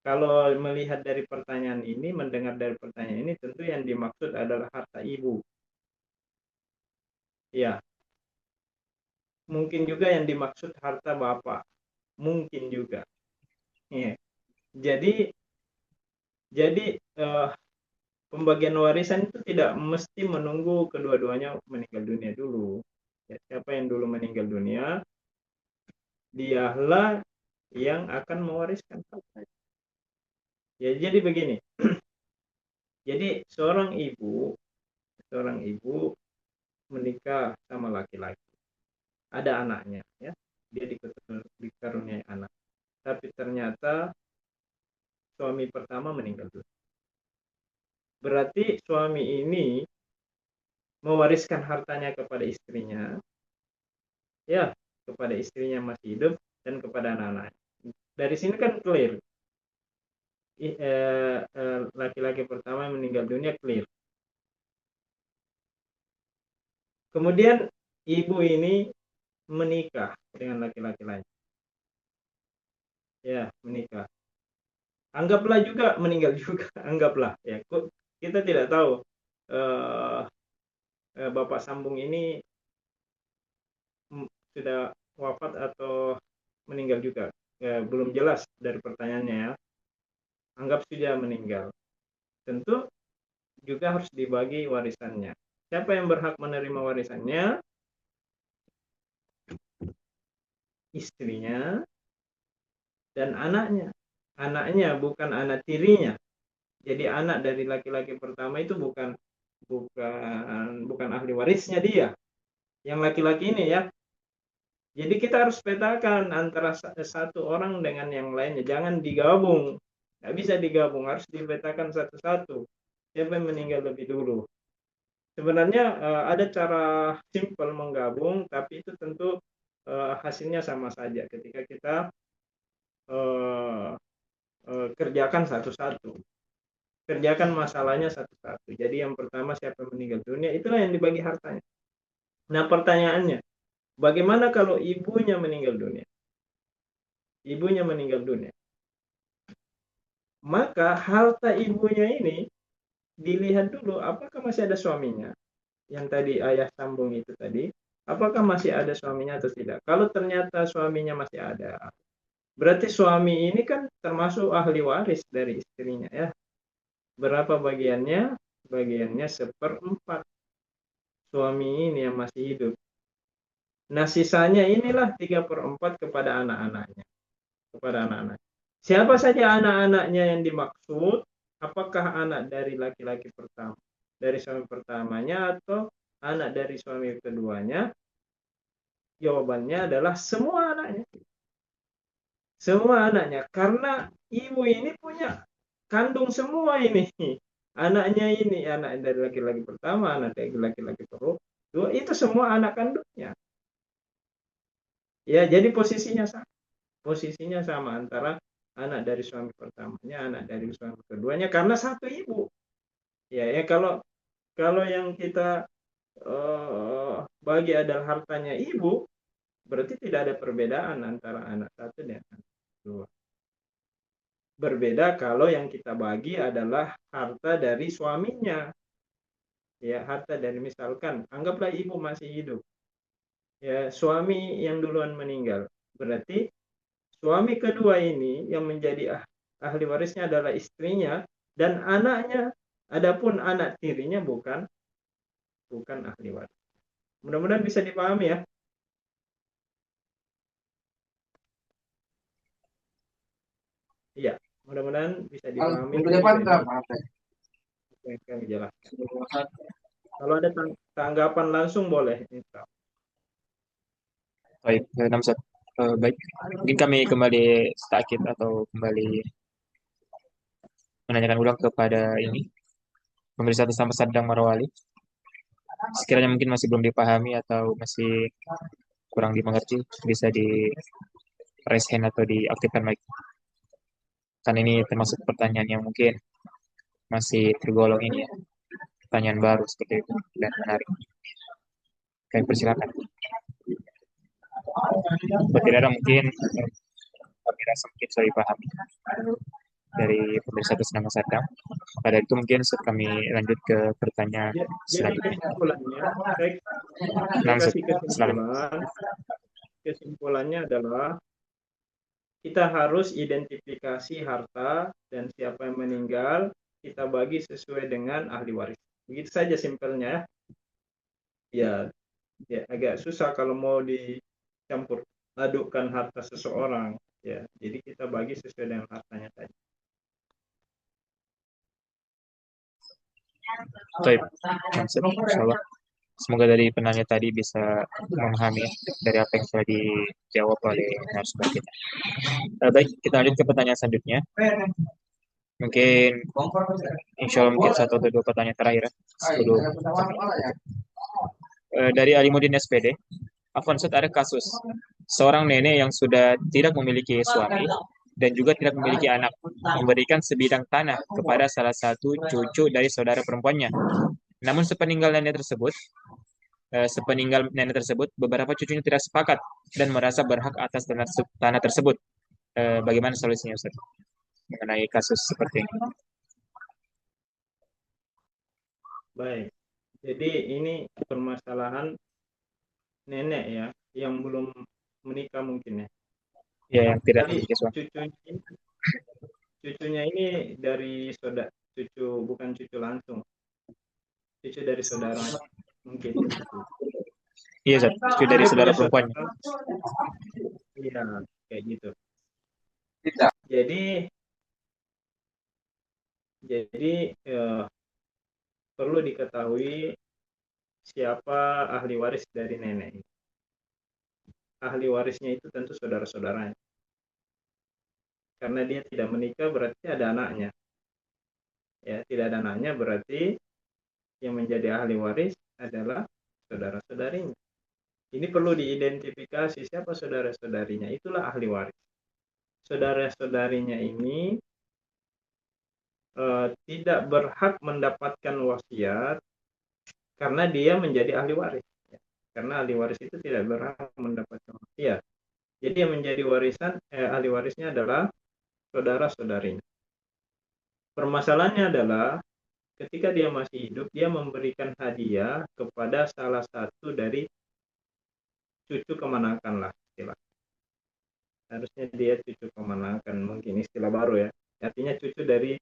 Kalau melihat dari pertanyaan ini, mendengar dari pertanyaan ini, tentu yang dimaksud adalah harta ibu. Ya, mungkin juga yang dimaksud harta bapak. Mungkin juga. Ya. Jadi jadi pembagian warisan itu tidak mesti menunggu kedua-duanya meninggal dunia dulu. Ya, siapa yang dulu meninggal dunia, dialah yang akan mewariskan harta. Ya, jadi begini. Jadi seorang ibu menikah sama laki-laki. Ada anaknya, ya. Dia dikaruniai anak. Tapi ternyata suami pertama meninggal dunia. Berarti suami ini mewariskan hartanya kepada istrinya, ya, kepada istrinya masih hidup dan kepada anak-anak. Dari sini kan clear. Laki-laki pertama yang meninggal dunia clear. Kemudian ibu ini menikah dengan laki-laki lain. Ya, menikah. Anggaplah juga meninggal juga, anggaplah ya. Kita tidak tahu eh, Bapak Sambung ini sudah wafat atau meninggal juga. Ya, belum jelas dari pertanyaannya ya. Anggap sudah meninggal. Tentu juga harus dibagi warisannya. Siapa yang berhak menerima warisannya? Istrinya dan anaknya. Anaknya bukan anak tirinya. Jadi anak dari laki-laki pertama itu bukan ahli warisnya dia. Yang laki-laki ini ya. Jadi kita harus petakan antara satu orang dengan yang lainnya. Jangan digabung. Nggak bisa digabung. Harus dipetakan satu-satu. Siapa yang meninggal lebih dulu. Sebenarnya ada cara simpel menggabung, tapi itu tentu hasilnya sama saja ketika kita uh, kerjakan satu-satu. Kerjakan masalahnya satu-satu. Jadi yang pertama siapa yang meninggal dunia, itulah yang dibagi hartanya. Nah pertanyaannya, bagaimana kalau ibunya meninggal dunia? Ibunya meninggal dunia. Maka harta ibunya ini dilihat dulu apakah masih ada suaminya. Yang tadi ayah sambung itu tadi, apakah masih ada suaminya atau tidak. Kalau ternyata suaminya masih ada, berarti suami ini kan termasuk ahli waris dari istrinya ya. Berapa bagiannya? Bagiannya seperempat. Suami ini yang masih hidup. Nah, sisanya inilah 3/4 kepada anak-anaknya. Kepada anak-anak. Siapa saja anak-anaknya yang dimaksud? Apakah anak dari laki-laki pertama, dari suami pertamanya, atau anak dari suami keduanya? Jawabannya adalah semua anaknya. Semua anaknya. Karena ibu ini punya kandung semua ini. Anaknya ini, anak dari laki-laki pertama, anak dari laki-laki kedua, itu semua anak kandungnya. Ya, jadi posisinya sama antara anak dari suami pertamanya, anak dari suami keduanya, karena satu ibu. Ya, ya kalau yang kita bagi adalah hartanya ibu, berarti tidak ada perbedaan antara anak satu dan anak dua. Berbeda kalau yang kita bagi adalah harta dari suaminya. Ya, harta dari misalkan, anggaplah ibu masih hidup. Ya, suami yang duluan meninggal. Berarti suami kedua ini yang menjadi ahli warisnya adalah istrinya dan anaknya. Adapun anak tirinya bukan ahli waris. Mudah-mudahan bisa dipahami ya. Iya, mudah-mudahan bisa dipahami. Minggu Itu depan juga berapa? yang kami jelaskan. Kalau ada tanggapan langsung boleh. Baik, Namsat. Baik, mungkin kami kembali takit atau kembali menanyakan ulang kepada ini pemirsa Islam Sadang Marawali. Sekiranya mungkin masih belum dipahami atau masih kurang dimengerti, bisa di raise hand atau diaktifkan mic. Kan ini termasuk pertanyaan yang mungkin masih tergolong ini ya, pertanyaan baru seperti itu dan menarik. Kami persilakan. Tidak ada mungkin kami rasa mungkin sudah dipahami dari pemirsa Islam Sadang. Pada itu mungkin kami lanjut ke pertanyaan Jadi selanjutnya. kesimpulannya, saya Langsung, kasih silakan. kesimpulannya adalah kita harus identifikasi harta dan siapa yang meninggal, kita bagi sesuai dengan ahli waris. Begitu saja simpelnya. Ya, ya agak susah kalau mau dicampur adukkan harta seseorang. Ya, jadi kita bagi sesuai dengan hartanya tadi. Baik, insyaallah. Semoga dari penanya tadi bisa memahami dari apa yang sudah dijawab oleh narasumber kita. Baik, kita lanjut ke pertanyaan selanjutnya. Mungkin, insya Allah mungkin satu atau dua pertanyaan terakhir sebelum dari Alimudin SPD. Afwan Ustaz, ada kasus seorang nenek yang sudah tidak memiliki suami dan juga tidak memiliki anak memberikan sebidang tanah kepada salah satu cucu dari saudara perempuannya. Namun sepeninggal nenek tersebut, sepeninggal nenek tersebut, beberapa cucunya tidak sepakat dan merasa berhak atas tanah tersebut. Bagaimana solusinya, Ustaz, mengenai kasus seperti ini? Baik. Jadi ini permasalahan nenek ya yang belum menikah mungkin ya. Ya, yang tidak Jadi memiliki suami. cucunya ini dari saudara, cucu bukan cucu langsung, cucu dari saudara mungkin seperti itu. Iya, Ustaz, cucu dari Dia saudara punya perempuannya. saudara, iya kayak gitu. Jadi jadi perlu diketahui siapa ahli waris dari nenek. Ahli warisnya itu tentu saudara-saudaranya. Karena dia tidak menikah berarti ada anaknya. Ya, tidak ada anaknya berarti yang menjadi ahli waris adalah saudara-saudarinya. Ini perlu diidentifikasi siapa saudara-saudarinya. Itulah ahli waris. Saudara-saudarinya ini tidak berhak mendapatkan wasiat karena dia menjadi ahli waris. Ya, karena ahli waris itu tidak berhak mendapatkan wasiat. Jadi yang menjadi ahli warisnya adalah saudara-saudarinya. Permasalahannya adalah ketika dia masih hidup, dia memberikan hadiah kepada salah satu dari cucu kemanakan lah istilah. Harusnya dia cucu kemanakan, mungkin istilah baru ya. Artinya cucu dari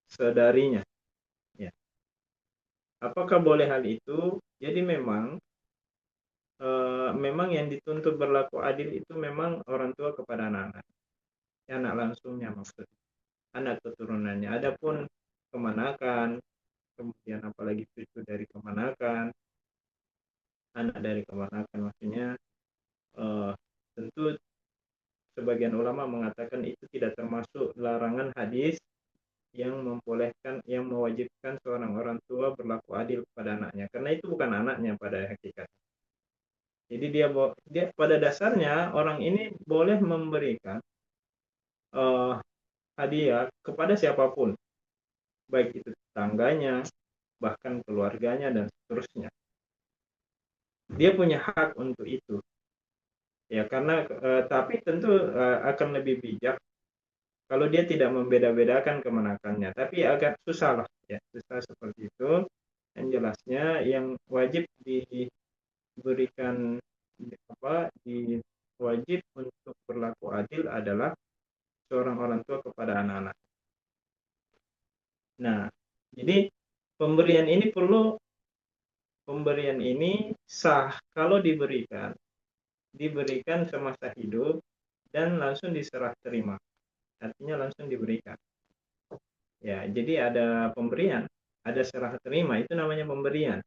saudarinya. Ya. Apakah boleh hal itu? Jadi memang yang dituntut berlaku adil itu memang orang tua kepada anak-anak. Anak langsungnya maksudnya. Anak keturunannya. Adapun kemanakan, kemudian apalagi cucu dari kemanakan, anak dari kemanakan maksudnya eh, tentu sebagian ulama mengatakan itu tidak termasuk larangan hadis yang yang mewajibkan seorang orang tua berlaku adil kepada anaknya karena itu bukan anaknya pada hakikat. Jadi dia pada dasarnya orang ini boleh memberikan uh, hadiah kepada siapapun, baik itu tetangganya, bahkan keluarganya dan seterusnya. Dia punya hak untuk itu. Ya karena tapi tentu akan lebih bijak kalau dia tidak membeda-bedakan kemenakannya. Tapi agak susah lah ya, susah seperti itu. Yang jelasnya yang wajib diberikan apa di wajib untuk berlaku adil adalah seorang orang tua kepada anak-anak. Nah, jadi pemberian ini sah kalau diberikan semasa hidup dan langsung diserah terima. Artinya langsung diberikan. Ya, jadi ada pemberian, ada serah terima, itu namanya pemberian.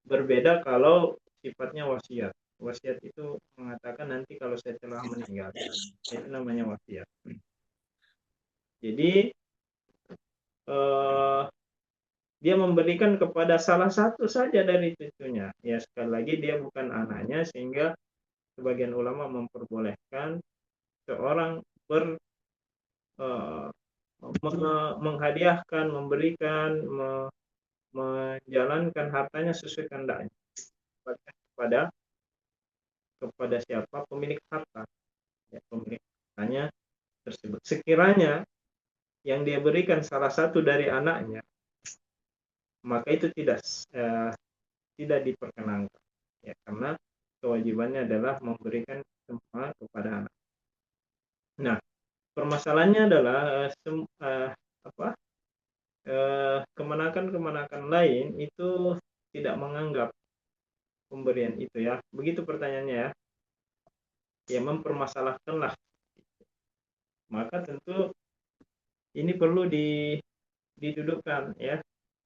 Berbeda kalau sifatnya wasiat. Wasiat itu mengatakan nanti kalau saya telah meninggal. Itu namanya wasiat. Jadi eh, dia memberikan kepada salah satu saja dari cucunya. Ya sekali lagi dia bukan anaknya sehingga sebagian ulama memperbolehkan seorang eh, menghadiahkan, memberikan, menjalankan hartanya sesuai kehendaknya kepada kepada siapa pemilik harta, ya, pemilik hartanya tersebut. Sekiranya yang dia berikan salah satu dari anaknya, maka itu eh, tidak diperkenankan, ya karena kewajibannya adalah memberikan semua kepada anak. Nah, permasalahannya adalah apa? Kemenakan-kemenakan lain itu tidak menganggap pemberian itu ya. Begitu pertanyaannya ya. Ya mempermasalahkanlah. Maka tentu ini perlu didudukkan ya.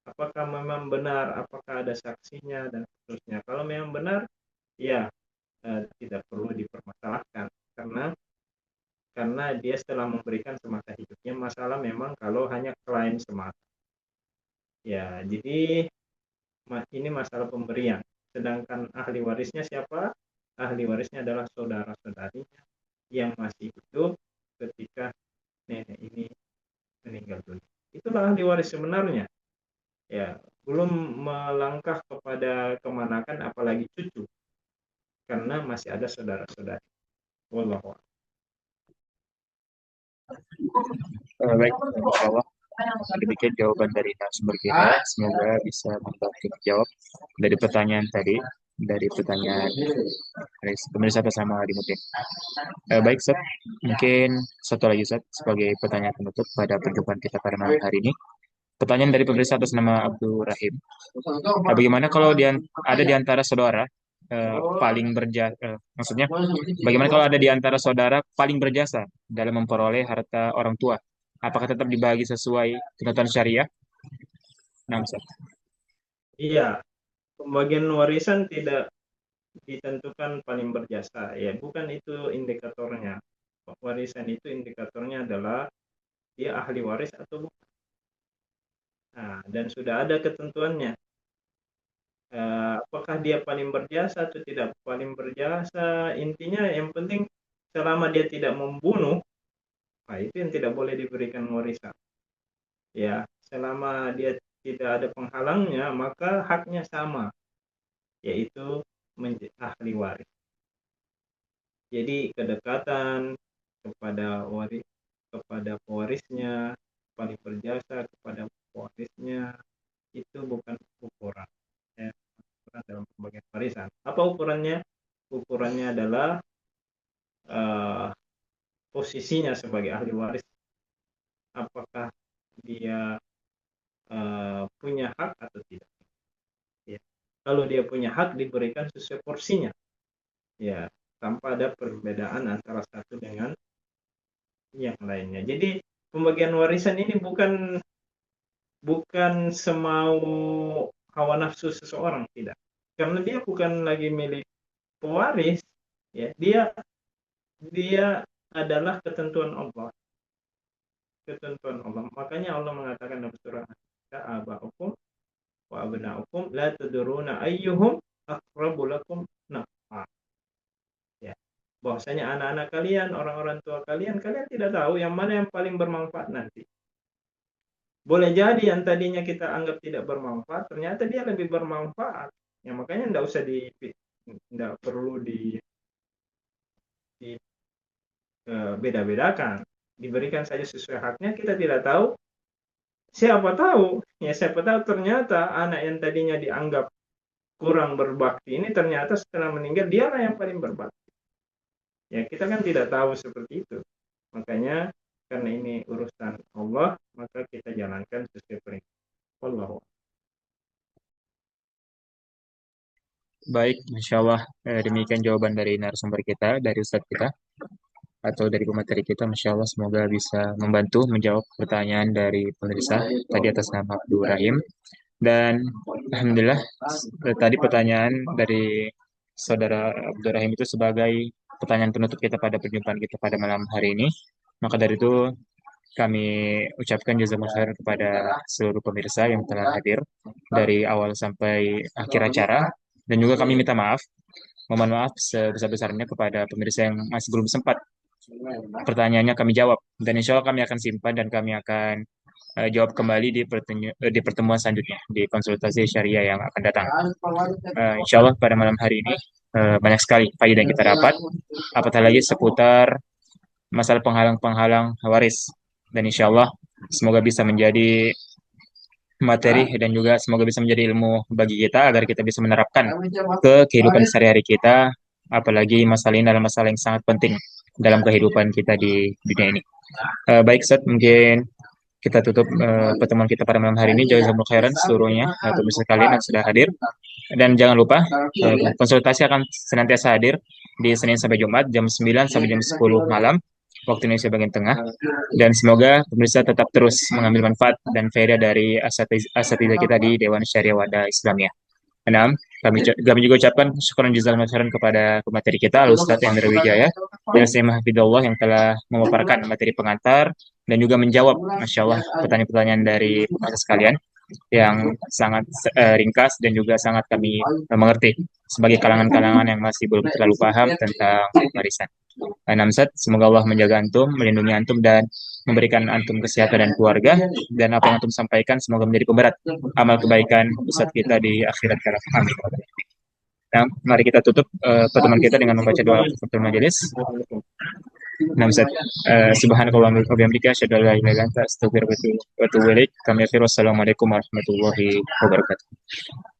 Apakah memang benar, apakah ada saksinya dan seterusnya. Kalau memang benar, ya tidak perlu dipermasalahkan karena dia setelah memberikan semasa hidupnya. Masalah memang kalau hanya klaim semata. Ya, jadi ini masalah pemberian. Sedangkan ahli warisnya siapa? Ahli warisnya adalah saudara-saudarinya yang masih hidup ketika nenek ini meninggal dunia. Itulah ahli waris sebenarnya. Ya, belum melangkah kepada kemanakan apalagi cucu, karena masih ada saudara-saudari. Wallahu a'lam. Baik, insya Allah. Demikian jawaban dari narasumber kita. Semoga bisa membantu menjawab dari pertanyaan tadi, dari pertanyaan dari pemirsa bersama di mungkin. Baik, Seth. Mungkin satu lagi, Seth, sebagai pertanyaan penutup pada perjumpaan kita pada malam hari ini. Pertanyaan dari pemirsa atas nama Abdul Rahim. Bagaimana kalau ada di antara saudara paling berjasa, maksudnya bagaimana kalau ada di antara saudara paling berjasa dalam memperoleh harta orang tua? Apakah tetap dibagi sesuai tuntutan syariah? Nah, Ustaz. Iya, pembagian warisan tidak ditentukan paling berjasa. Ya, bukan itu indikatornya. Warisan itu indikatornya adalah dia ahli waris atau bukan. Nah, dan sudah ada ketentuannya. Apakah dia paling berjasa atau tidak paling berjasa? Intinya yang penting selama dia tidak membunuh, nah itu yang tidak boleh diberikan warisan. Ya, selama dia tidak ada penghalangnya, maka haknya sama, yaitu menjadi ahli waris. Jadi kedekatan kepada pewarisnya, paling berjasa kepada pewarisnya, itu bukan ukuran. Ya, ukuran dalam pembagian warisan. Apa ukurannya? Ukurannya adalah uh, posisinya sebagai ahli waris. Apakah dia punya hak atau tidak? Ya. Kalau dia punya hak, diberikan sesuai porsinya, ya, tanpa ada perbedaan antara satu dengan yang lainnya. Jadi pembagian warisan ini bukan bukan semau hawa nafsu seseorang, tidak. Karena dia bukan lagi milik pewaris, ya. Dia adalah ketentuan Allah. Ketentuan Allah. Makanya Allah mengatakan dalam surah An-Nisa, aba'ukum wa abna'ukum la tadruna ayyuhum aqrabu lakum naf'a. Ya. Bahwasanya anak-anak kalian, orang-orang tua kalian, kalian tidak tahu yang mana yang paling bermanfaat nanti. Boleh jadi yang tadinya kita anggap tidak bermanfaat, ternyata dia lebih bermanfaat. Ya, makanya tidak perlu di beda-bedakan. Diberikan saja sesuai haknya, kita tidak tahu. Siapa tahu ternyata anak yang tadinya dianggap kurang berbakti ini ternyata setelah meninggal dialah yang paling berbakti. Ya, kita kan tidak tahu seperti itu. Makanya karena ini urusan Allah, maka kita jalankan sesuai perintah Allah. Baik, Masya Allah. Demikian jawaban dari narasumber kita, dari Ustadz kita, atau dari pemateri kita. Masya Allah, semoga bisa membantu menjawab pertanyaan dari pemirsa tadi atas nama Abdul Rahim. Dan Alhamdulillah, tadi pertanyaan dari Saudara Abdul Rahim itu sebagai pertanyaan penutup kita pada perjumpaan kita pada malam hari ini. Maka dari itu, kami ucapkan jazakumullah khairan kepada seluruh pemirsa yang telah hadir dari awal sampai akhir acara. Dan juga kami minta maaf, mohon maaf sebesar-besarnya kepada pemirsa yang masih belum sempat pertanyaannya kami jawab. Dan insya Allah kami akan simpan dan kami akan jawab kembali di pertemuan selanjutnya, di konsultasi syariah yang akan datang. Insya Allah pada malam hari ini banyak sekali faedah yang kita dapat, apatah lagi seputar masalah penghalang-penghalang waris. Dan insya Allah semoga bisa menjadi materi dan juga semoga bisa menjadi ilmu bagi kita agar kita bisa menerapkan ke kehidupan sehari-hari kita, apalagi masalah ini adalah masalah yang sangat penting dalam kehidupan kita di dunia ini. Baik, Seth, mungkin kita tutup pertemuan kita pada malam hari ini. Jazakumullah khairan seluruhnya pemirsa kalian yang sudah hadir. Dan jangan lupa konsultasi akan senantiasa hadir di Senin sampai Jumat jam 9 sampai jam 10 malam waktu Indonesia bagian tengah. Dan semoga pemirsa tetap terus mengambil manfaat dan faedah dari asatidzah kita di Dewan Syariah Wadah Islamiyah. Enam, kami juga ucapkan syukuran jazakallahu khairan kepada pemateri kita, Al-Ustadz Hendra Wijaya dan Syekh Hafidhullah yang telah memaparkan materi pengantar dan juga menjawab, Masya Allah, pertanyaan-pertanyaan dari pemirsa sekalian yang sangat ringkas dan juga sangat kami mengerti sebagai kalangan-kalangan yang masih belum terlalu paham tentang warisan. Namsat, semoga Allah menjaga antum, melindungi antum dan memberikan antum kesehatan dan keluarga, dan apa yang antum sampaikan semoga menjadi pemberat amal kebaikan Ustadz kita di akhirat kelak. Amin. Nah, mari kita tutup pertemuan kita dengan membaca doa kafaratul majelis. Nah, Ustaz, subhanakallahumma wa bihamdika asyhadu an la ilaha illa anta astaghfiruka wa atubu ilaik. Kami akhir wassalamualaikum warahmatullahi wabarakatuh.